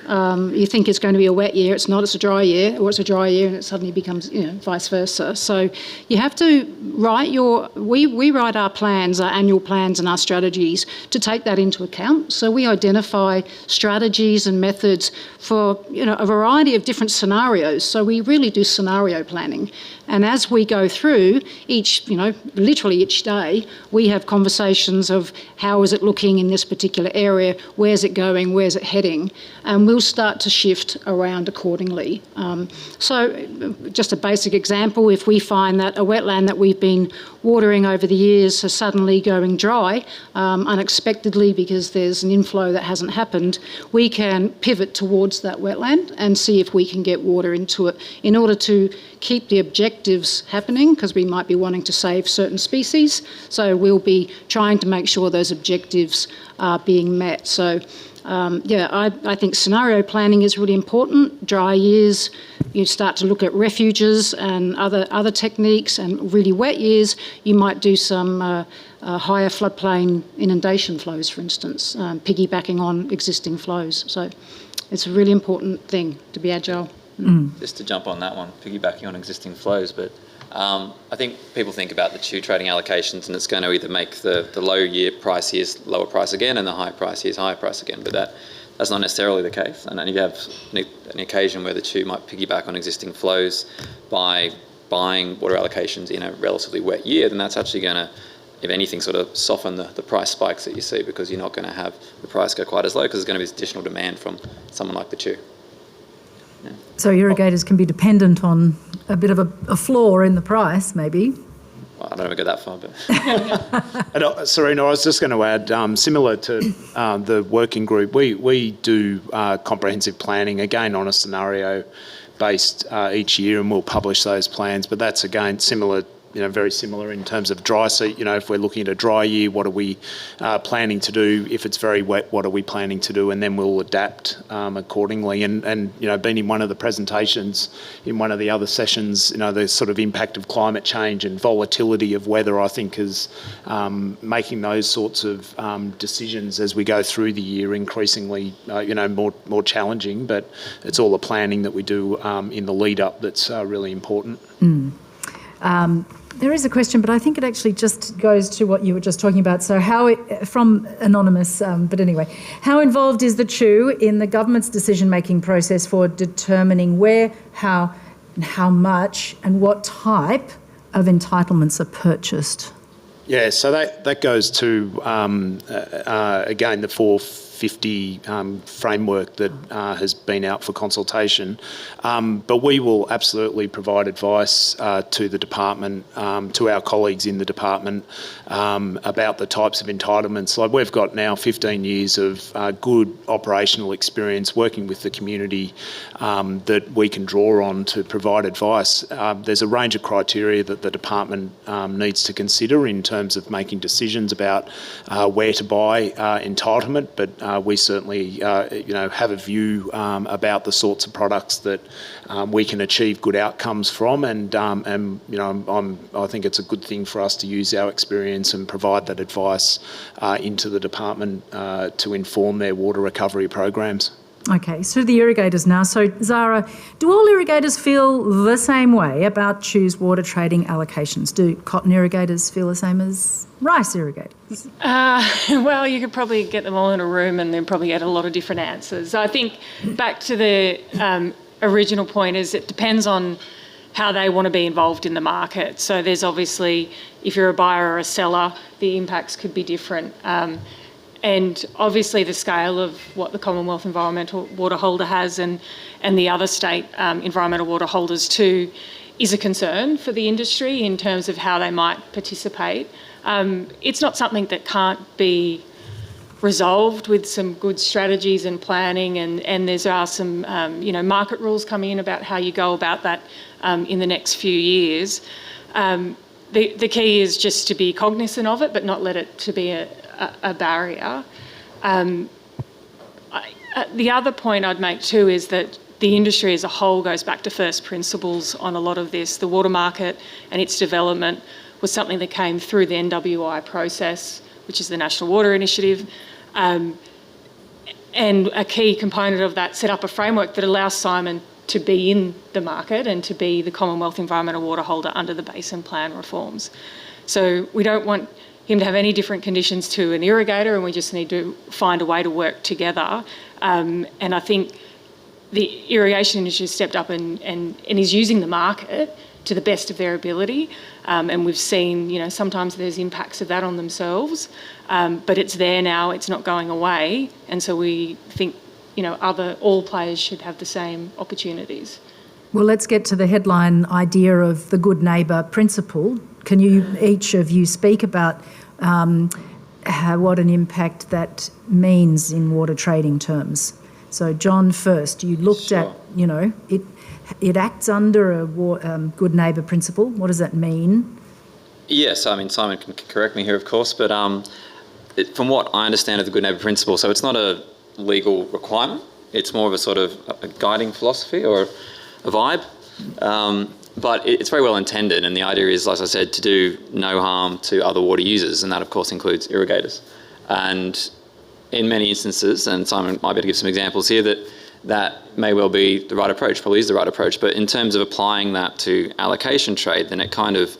You think it's going to be a wet year, it's not, it's a dry year, or it's a dry year and it suddenly becomes, vice versa. So you have to write we write our plans, our annual plans and our strategies to take that into account. So we identify strategies and methods for, a variety of different scenarios. So we really do scenario planning. And as we go through literally each day, we have conversations of how is it looking in this particular area, where's it going, where's it heading, and we'll start to shift around accordingly. So just a basic example, if we find that a wetland that we've been watering over the years is suddenly going dry unexpectedly because there's an inflow that hasn't happened, we can pivot towards that wetland and see if we can get water into it in order to keep the objectives happening, because we might be wanting to save certain species. So we'll be trying to make sure those objectives are being met. So I think scenario planning is really important. Dry years, you start to look at refuges and other techniques, and really wet years, you might do some higher floodplain inundation flows, for instance, piggybacking on existing flows. So it's a really important thing to be agile. Just to jump on that one, piggybacking on existing flows, but I think people think about the CHU trading allocations and it's going to either make the low year price years lower price again and the high price years higher price again, but that's not necessarily the case. And then you have an occasion where the CHU might piggyback on existing flows by buying water allocations in a relatively wet year, then that's actually going to, if anything, sort of soften the price spikes that you see, because you're not going to have the price go quite as low because there's going to be additional demand from someone like the CHU. So irrigators can be dependent on a bit of a floor in the price, maybe. Well, I don't ever go that far, but... And, Serena, I was just going to add, similar to the working group, we do comprehensive planning, again, on a scenario based each year, and we'll publish those plans. But that's, again, similar, very similar in terms of dry seat. If we're looking at a dry year, what are we planning to do? If it's very wet, what are we planning to do? And then we'll adapt accordingly. And been in one of the presentations, in one of the other sessions, the sort of impact of climate change and volatility of weather, I think, is making those sorts of decisions as we go through the year increasingly, more challenging. But it's all the planning that we do in the lead up that's really important. There is a question, but I think it actually just goes to what you were just talking about. So from Anonymous, but anyway, how involved is the CHU in the government's decision-making process for determining where, how and how much and what type of entitlements are purchased? Yeah, so that goes to, again, the 450 framework that has been out for consultation. But we will absolutely provide advice to the department, to our colleagues in the department, about the types of entitlements. Like, we've got now 15 years of good operational experience working with the community that we can draw on to provide advice. There's a range of criteria that the department needs to consider in terms of making decisions about where to buy entitlement, but we certainly, have a view about the sorts of products that we can achieve good outcomes from, and I think it's a good thing for us to use our experience and provide that advice into the department to inform their water recovery programs. Okay, so the irrigators now. So Zara, do all irrigators feel the same way about Chew's water trading allocations? Do cotton irrigators feel the same as rice irrigators? Well, you could probably get them all in a room and then probably get a lot of different answers. I think back to the original point is it depends on how they want to be involved in the market. So there's obviously, if you're a buyer or a seller, the impacts could be different. And obviously the scale of what the Commonwealth Environmental Water Holder has and the other state environmental water holders too is a concern for the industry in terms of how they might participate. It's not something that can't be resolved with some good strategies and planning, and there are some market rules coming in about how you go about that in the next few years. The key is just to be cognizant of it, but not let it to be a barrier. The other point I'd make too is that the industry as a whole goes back to first principles on a lot of this. The water market and its development was something that came through the NWI process, which is the National Water Initiative. And a key component of that set up a framework that allows Simon to be in the market and to be the Commonwealth Environmental Water Holder under the Basin Plan reforms. So we don't want him to have any different conditions to an irrigator, and we just need to find a way to work together. And I think the irrigation industry stepped up and is using the market to the best of their ability. And we've seen, sometimes there's impacts of that on themselves, but it's there now, it's not going away. And so we think, all players should have the same opportunities. Well, let's get to the headline idea of the good neighbour principle. Can each of you speak about what an impact that means in water trading terms? So, John, first, you looked at, it acts under a good neighbour principle. What does that mean? Yes, Simon can correct me here, of course, but from what I understand of the good neighbour principle, so it's not a legal requirement. It's more of a sort of a guiding philosophy or a vibe. But it's very well intended, and the idea is, as I said, to do no harm to other water users, and that of course includes irrigators. And in many instances, and Simon might be able to give some examples here, that may well be the right approach, probably is the right approach, but in terms of applying that to allocation trade, then you kind of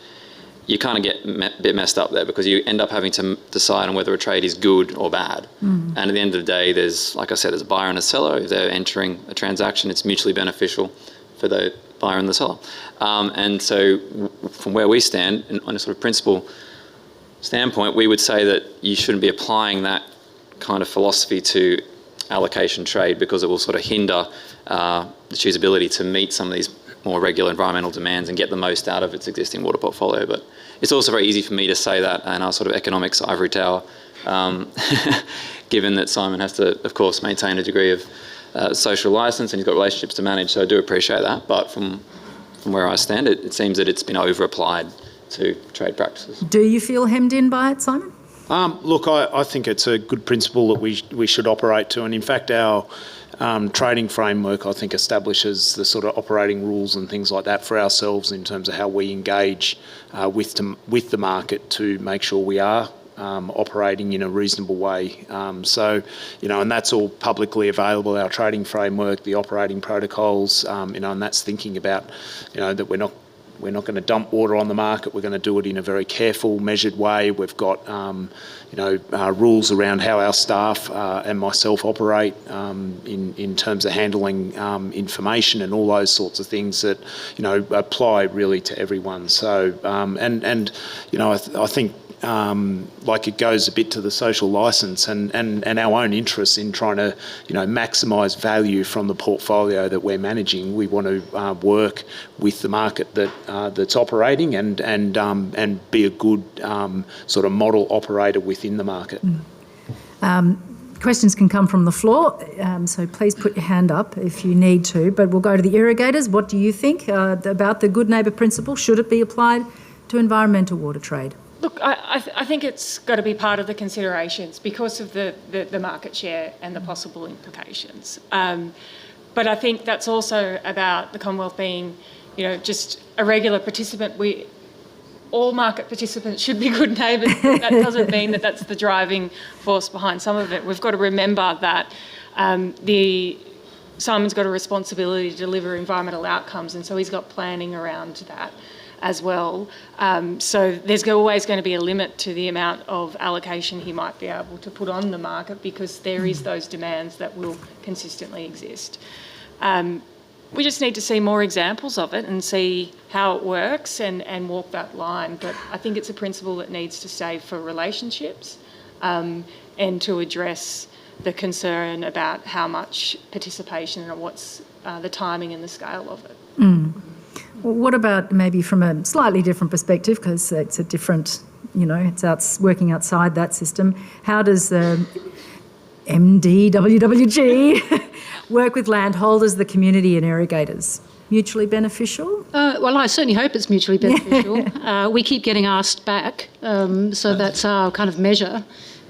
get a bit messed up there, because you end up having to decide on whether a trade is good or bad. And at the end of the day, there's a buyer and a seller. If they're entering a transaction, it's mutually beneficial for the buyer and the seller. And so from where we stand, on a sort of principle standpoint, we would say that you shouldn't be applying that kind of philosophy to allocation trade, because it will sort of hinder the Chew's ability to meet some of these more regular environmental demands and get the most out of its existing water portfolio. But it's also very easy for me to say that in our sort of economics ivory tower, given that Simon has to, of course, maintain a degree of social license and he's got relationships to manage, so I do appreciate that. But from where I stand, it seems that it's been over-applied to trade practices. Do you feel hemmed in by it, Simon? Look, I think it's a good principle that we should operate to, and in fact our trading framework, I think, establishes the sort of operating rules and things like that for ourselves in terms of how we engage with the market to make sure we are operating in a reasonable way. And that's all publicly available, our trading framework, the operating protocols, and that's thinking about, that we're not going to dump water on the market. We're going to do it in a very careful, measured way. We've got, rules around how our staff and myself operate in terms of handling information and all those sorts of things that, apply really to everyone. So, I think it goes a bit to the social licence and our own interests in trying to, maximise value from the portfolio that we're managing. We want to work with the market that's operating and be a good sort of model operator within the market. Questions can come from the floor, so please put your hand up if you need to. But we'll go to the irrigators. What do you think about the good neighbour principle? Should it be applied to environmental water trade? Look, I think it's got to be part of the considerations because of the market share and the possible implications. But I think that's also about the Commonwealth being, just a regular participant. All market participants should be good neighbours, but that doesn't mean that that's the driving force behind some of it. We've got to remember that the Simon's got a responsibility to deliver environmental outcomes, and so he's got planning around that as well. So there's always going to be a limit to the amount of allocation he might be able to put on the market, because there is those demands that will consistently exist. We just need to see more examples of it and see how it works and walk that line. But I think it's a principle that needs to stay for relationships, and to address the concern about how much participation and what's the timing and the scale of it. Well, what about maybe from a slightly different perspective, because it's a different, it's working outside that system. How does the MDWWG work with landholders, the community and irrigators? Mutually beneficial? Well, I certainly hope it's mutually beneficial. We keep getting asked back, so that's our kind of measure.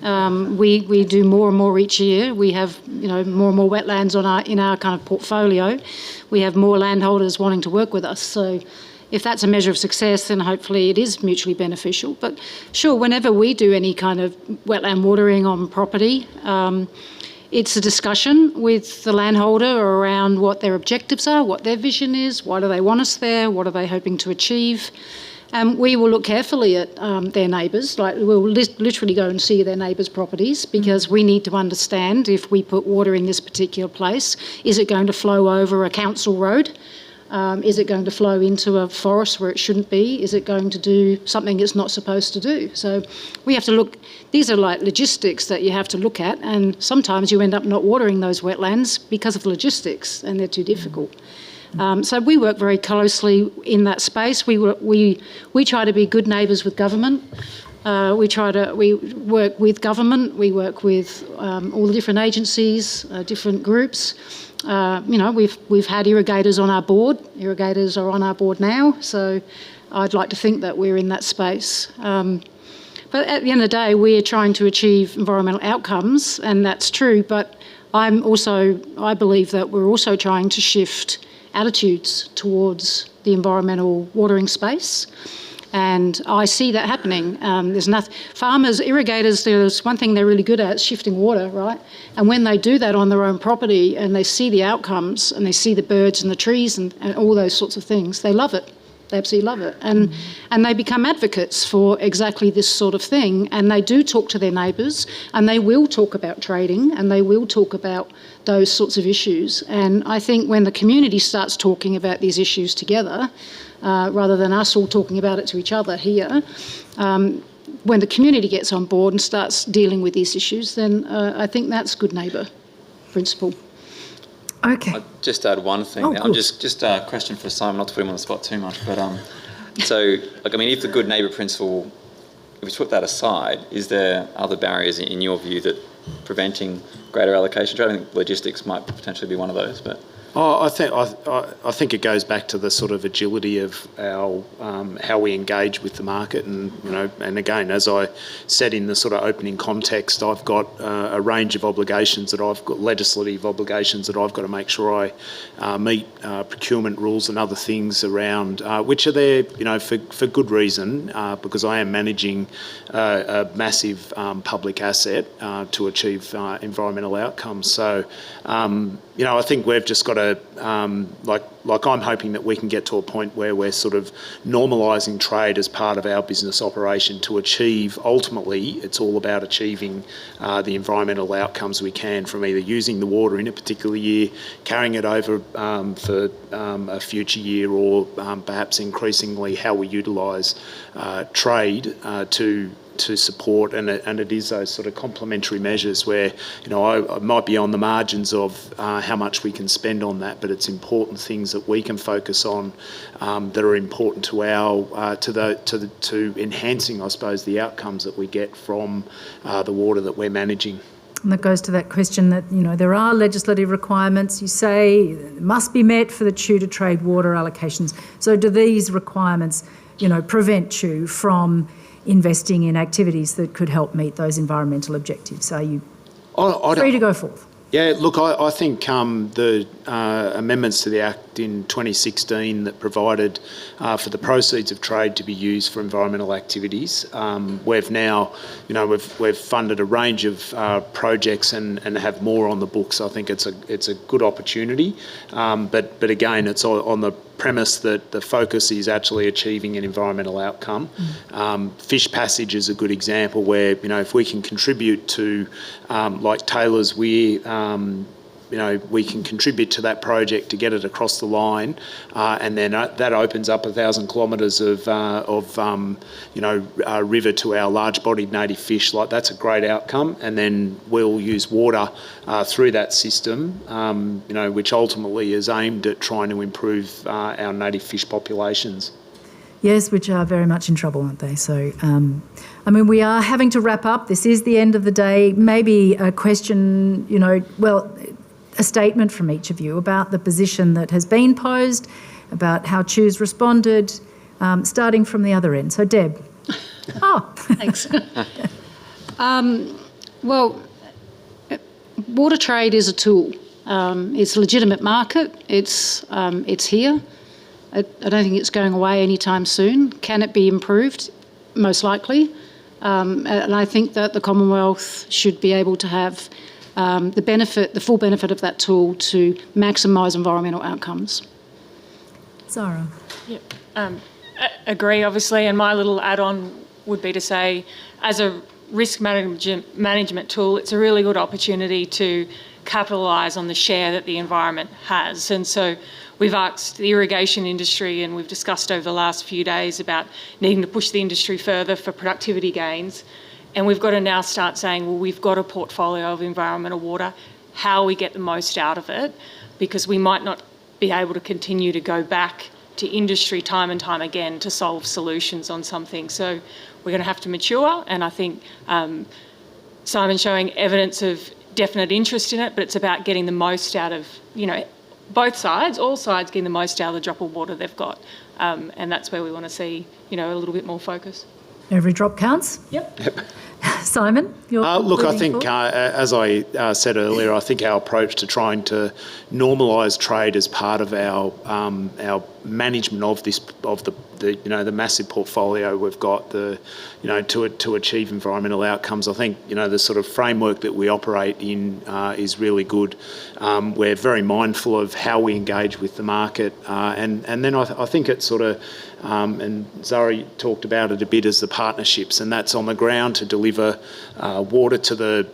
We do more and more each year. We have, more and more wetlands in our kind of portfolio. We have more landholders wanting to work with us. So if that's a measure of success, then hopefully it is mutually beneficial. But sure, whenever we do any kind of wetland watering on property, it's a discussion with the landholder around what their objectives are, what their vision is, why do they want us there, what are they hoping to achieve. We will look carefully at their neighbours, like we'll literally go and see their neighbours' properties, because we need to understand, if we put water in this particular place, is it going to flow over a council road? Is it going to flow into a forest where it shouldn't be? Is it going to do something it's not supposed to do? So we have to look, these are like logistics that you have to look at, and sometimes you end up not watering those wetlands because of logistics and they're too difficult. So we work very closely in that space. We try to be good neighbours with government. We work with government. We work with all the different agencies, different groups. We've had irrigators on our board. Irrigators are on our board now. So I'd like to think that we're in that space. But at the end of the day, we are trying to achieve environmental outcomes, and that's true. But I believe that we're also trying to shift attitudes towards the environmental watering space, and I see that happening. Farmers, irrigators, there's one thing they're really good at, shifting water, right? And when they do that on their own property and they see the outcomes and they see the birds and the trees and all those sorts of things, they love it. They absolutely love it. And they become advocates for exactly this sort of thing, and they do talk to their neighbours, and they will talk about trading, and they will talk about those sorts of issues. And I think when the community starts talking about these issues together, rather than us all talking about it to each other here, when the community gets on board and starts dealing with these issues, then I think that's good neighbour principle. Okay. I'll just add one thing. Oh, cool. Just a question for Simon, not to put him on the spot too much, but if the good neighbour principle, if we put that aside, is there other barriers in your view that preventing greater allocation? I think logistics might potentially be one of those, but. I think it goes back to the sort of agility of our how we engage with the market, and again, as I said in the sort of opening context, I've got a range of obligations that I've got, legislative obligations that I've got to make sure I meet, procurement rules and other things around, which are there, for good reason, because I am managing a massive public asset to achieve environmental outcomes. So, I think we've just got to, like I'm hoping that we can get to a point where we're sort of normalising trade as part of our business operation to achieve, ultimately, it's all about achieving the environmental outcomes we can from either using the water in a particular year, carrying it over for a future year, or perhaps increasingly how we utilise trade to support, and it is those sort of complementary measures where, I might be on the margins of how much we can spend on that, but it's important things that we can focus on that are important to to enhancing, I suppose, the outcomes that we get from the water that we're managing. And that goes to that question that, there are legislative requirements, you say, must be met for the CHU to trade water allocations. So do these requirements, prevent CHU from investing in activities that could help meet those environmental objectives? Are you free to go forth? Yeah, look, I think the amendments to the Act in 2016 that provided for the proceeds of trade to be used for environmental activities, we've now, we've funded a range of projects and have more on the books. I think it's a good opportunity, but again, it's on the premise that the focus is actually achieving an environmental outcome. Fish Passage is a good example where, if we can contribute to, like Taylor's Weir, we can contribute to that project to get it across the line, and then that opens up 1,000 kilometres of river to our large-bodied native fish. Like, that's a great outcome, and then we'll use water through that system, which ultimately is aimed at trying to improve our native fish populations. Yes, which are very much in trouble, aren't they? So, we are having to wrap up. This is the end of the day. Maybe a question, a statement from each of you about the position that has been posed, about how Chew's responded, starting from the other end. So, Deb. Thanks. Well, water trade is a tool. It's a legitimate market. It's here. I don't think it's going away anytime soon. Can it be improved? Most likely. And I think that the Commonwealth should be able to have the full benefit of that tool to maximise environmental outcomes. Zara. Yep. Agree, obviously, and my little add-on would be to say, as a risk management tool, it's a really good opportunity to capitalise on the share that the environment has. And so we've asked the irrigation industry, and we've discussed over the last few days about needing to push the industry further for productivity gains. And we've got to now start saying, well, we've got a portfolio of environmental water, how we get the most out of it, because we might not be able to continue to go back to industry time and time again to solve solutions on something. So we're going to have to mature, and I think Simon's showing evidence of definite interest in it, but it's about getting the most out of, both sides, all sides getting the most out of the drop of water they've got. And that's where we want to see, a little bit more focus. Every drop counts? Yep. Simon, look, I think, as I said earlier, I think our approach to trying to normalise trade as part of our management of the massive portfolio we've got, to achieve environmental outcomes. I think the sort of framework that we operate in is really good. We're very mindful of how we engage with the market, and then I think it's sort of. And Zara talked about it a bit as the partnerships, and that's on the ground to deliver water to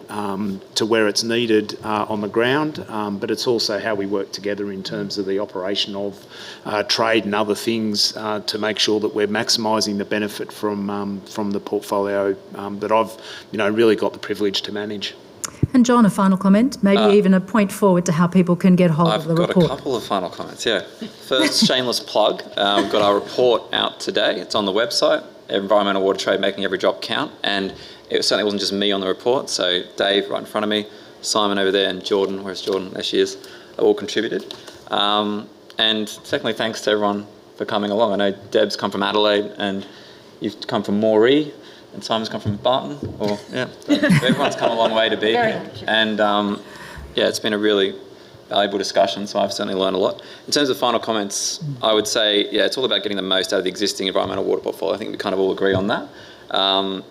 where it's needed on the ground, but it's also how we work together in terms of the operation of trade and other things to make sure that we're maximising the benefit from the portfolio that I've really got the privilege to manage. And John, a final comment, maybe even a point forward to how people can get hold of the report. I've got a couple of final comments, yeah. First, shameless plug. We've got our report out today. It's on the website, Environmental Water Trade Making Every Drop Count. And it certainly wasn't just me on the report. So Dave right in front of me, Simon over there, and Jordan, where's Jordan? There she is, all contributed. And secondly, thanks to everyone for coming along. I know Deb's come from Adelaide and you've come from Moree. And Simon's come from Barton, everyone's come a long way to be here. And it's been a really valuable discussion, so I've certainly learned a lot. In terms of final comments, I would say, it's all about getting the most out of the existing environmental water portfolio. I think we kind of all agree on that.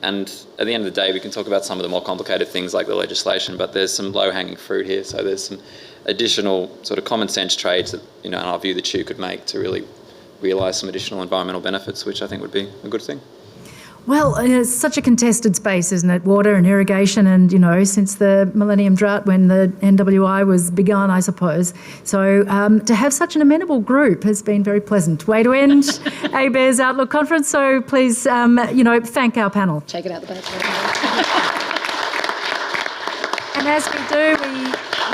And at the end of the day, we can talk about some of the more complicated things like the legislation, but there's some low-hanging fruit here. So there's some additional sort of common sense trades that, in our view, the Chew could make to really realise some additional environmental benefits, which I think would be a good thing. Well, it's such a contested space, isn't it? Water and irrigation and, since the Millennium Drought when the NWI was begun, I suppose. So to have such an amenable group has been very pleasant. Way to end ABARES Outlook Conference. So please, thank our panel. Take it out the back. And as we do,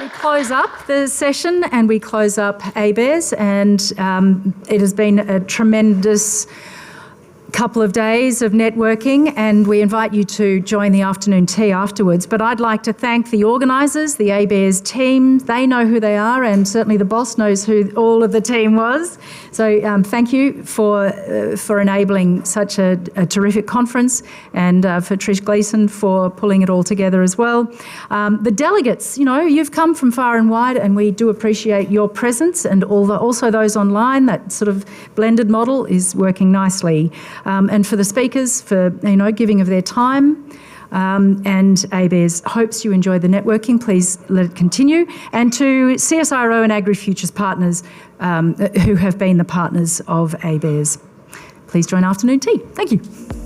we close up the session and we close up ABARES, and it has been a tremendous couple of days of networking, and we invite you to join the afternoon tea afterwards. But I'd like to thank the organisers, the ABARES team. They know who they are, and certainly the boss knows who all of the team was. So thank you for enabling such a terrific conference, and for Trish Gleeson for pulling it all together as well. The delegates, you've come from far and wide, and we do appreciate your presence, and also those online. That sort of blended model is working nicely. And for the speakers, for giving of their time, and ABARES hopes you enjoy the networking. Please let it continue. And to CSIRO and AgriFutures partners who have been the partners of ABARES. Please join afternoon tea. Thank you.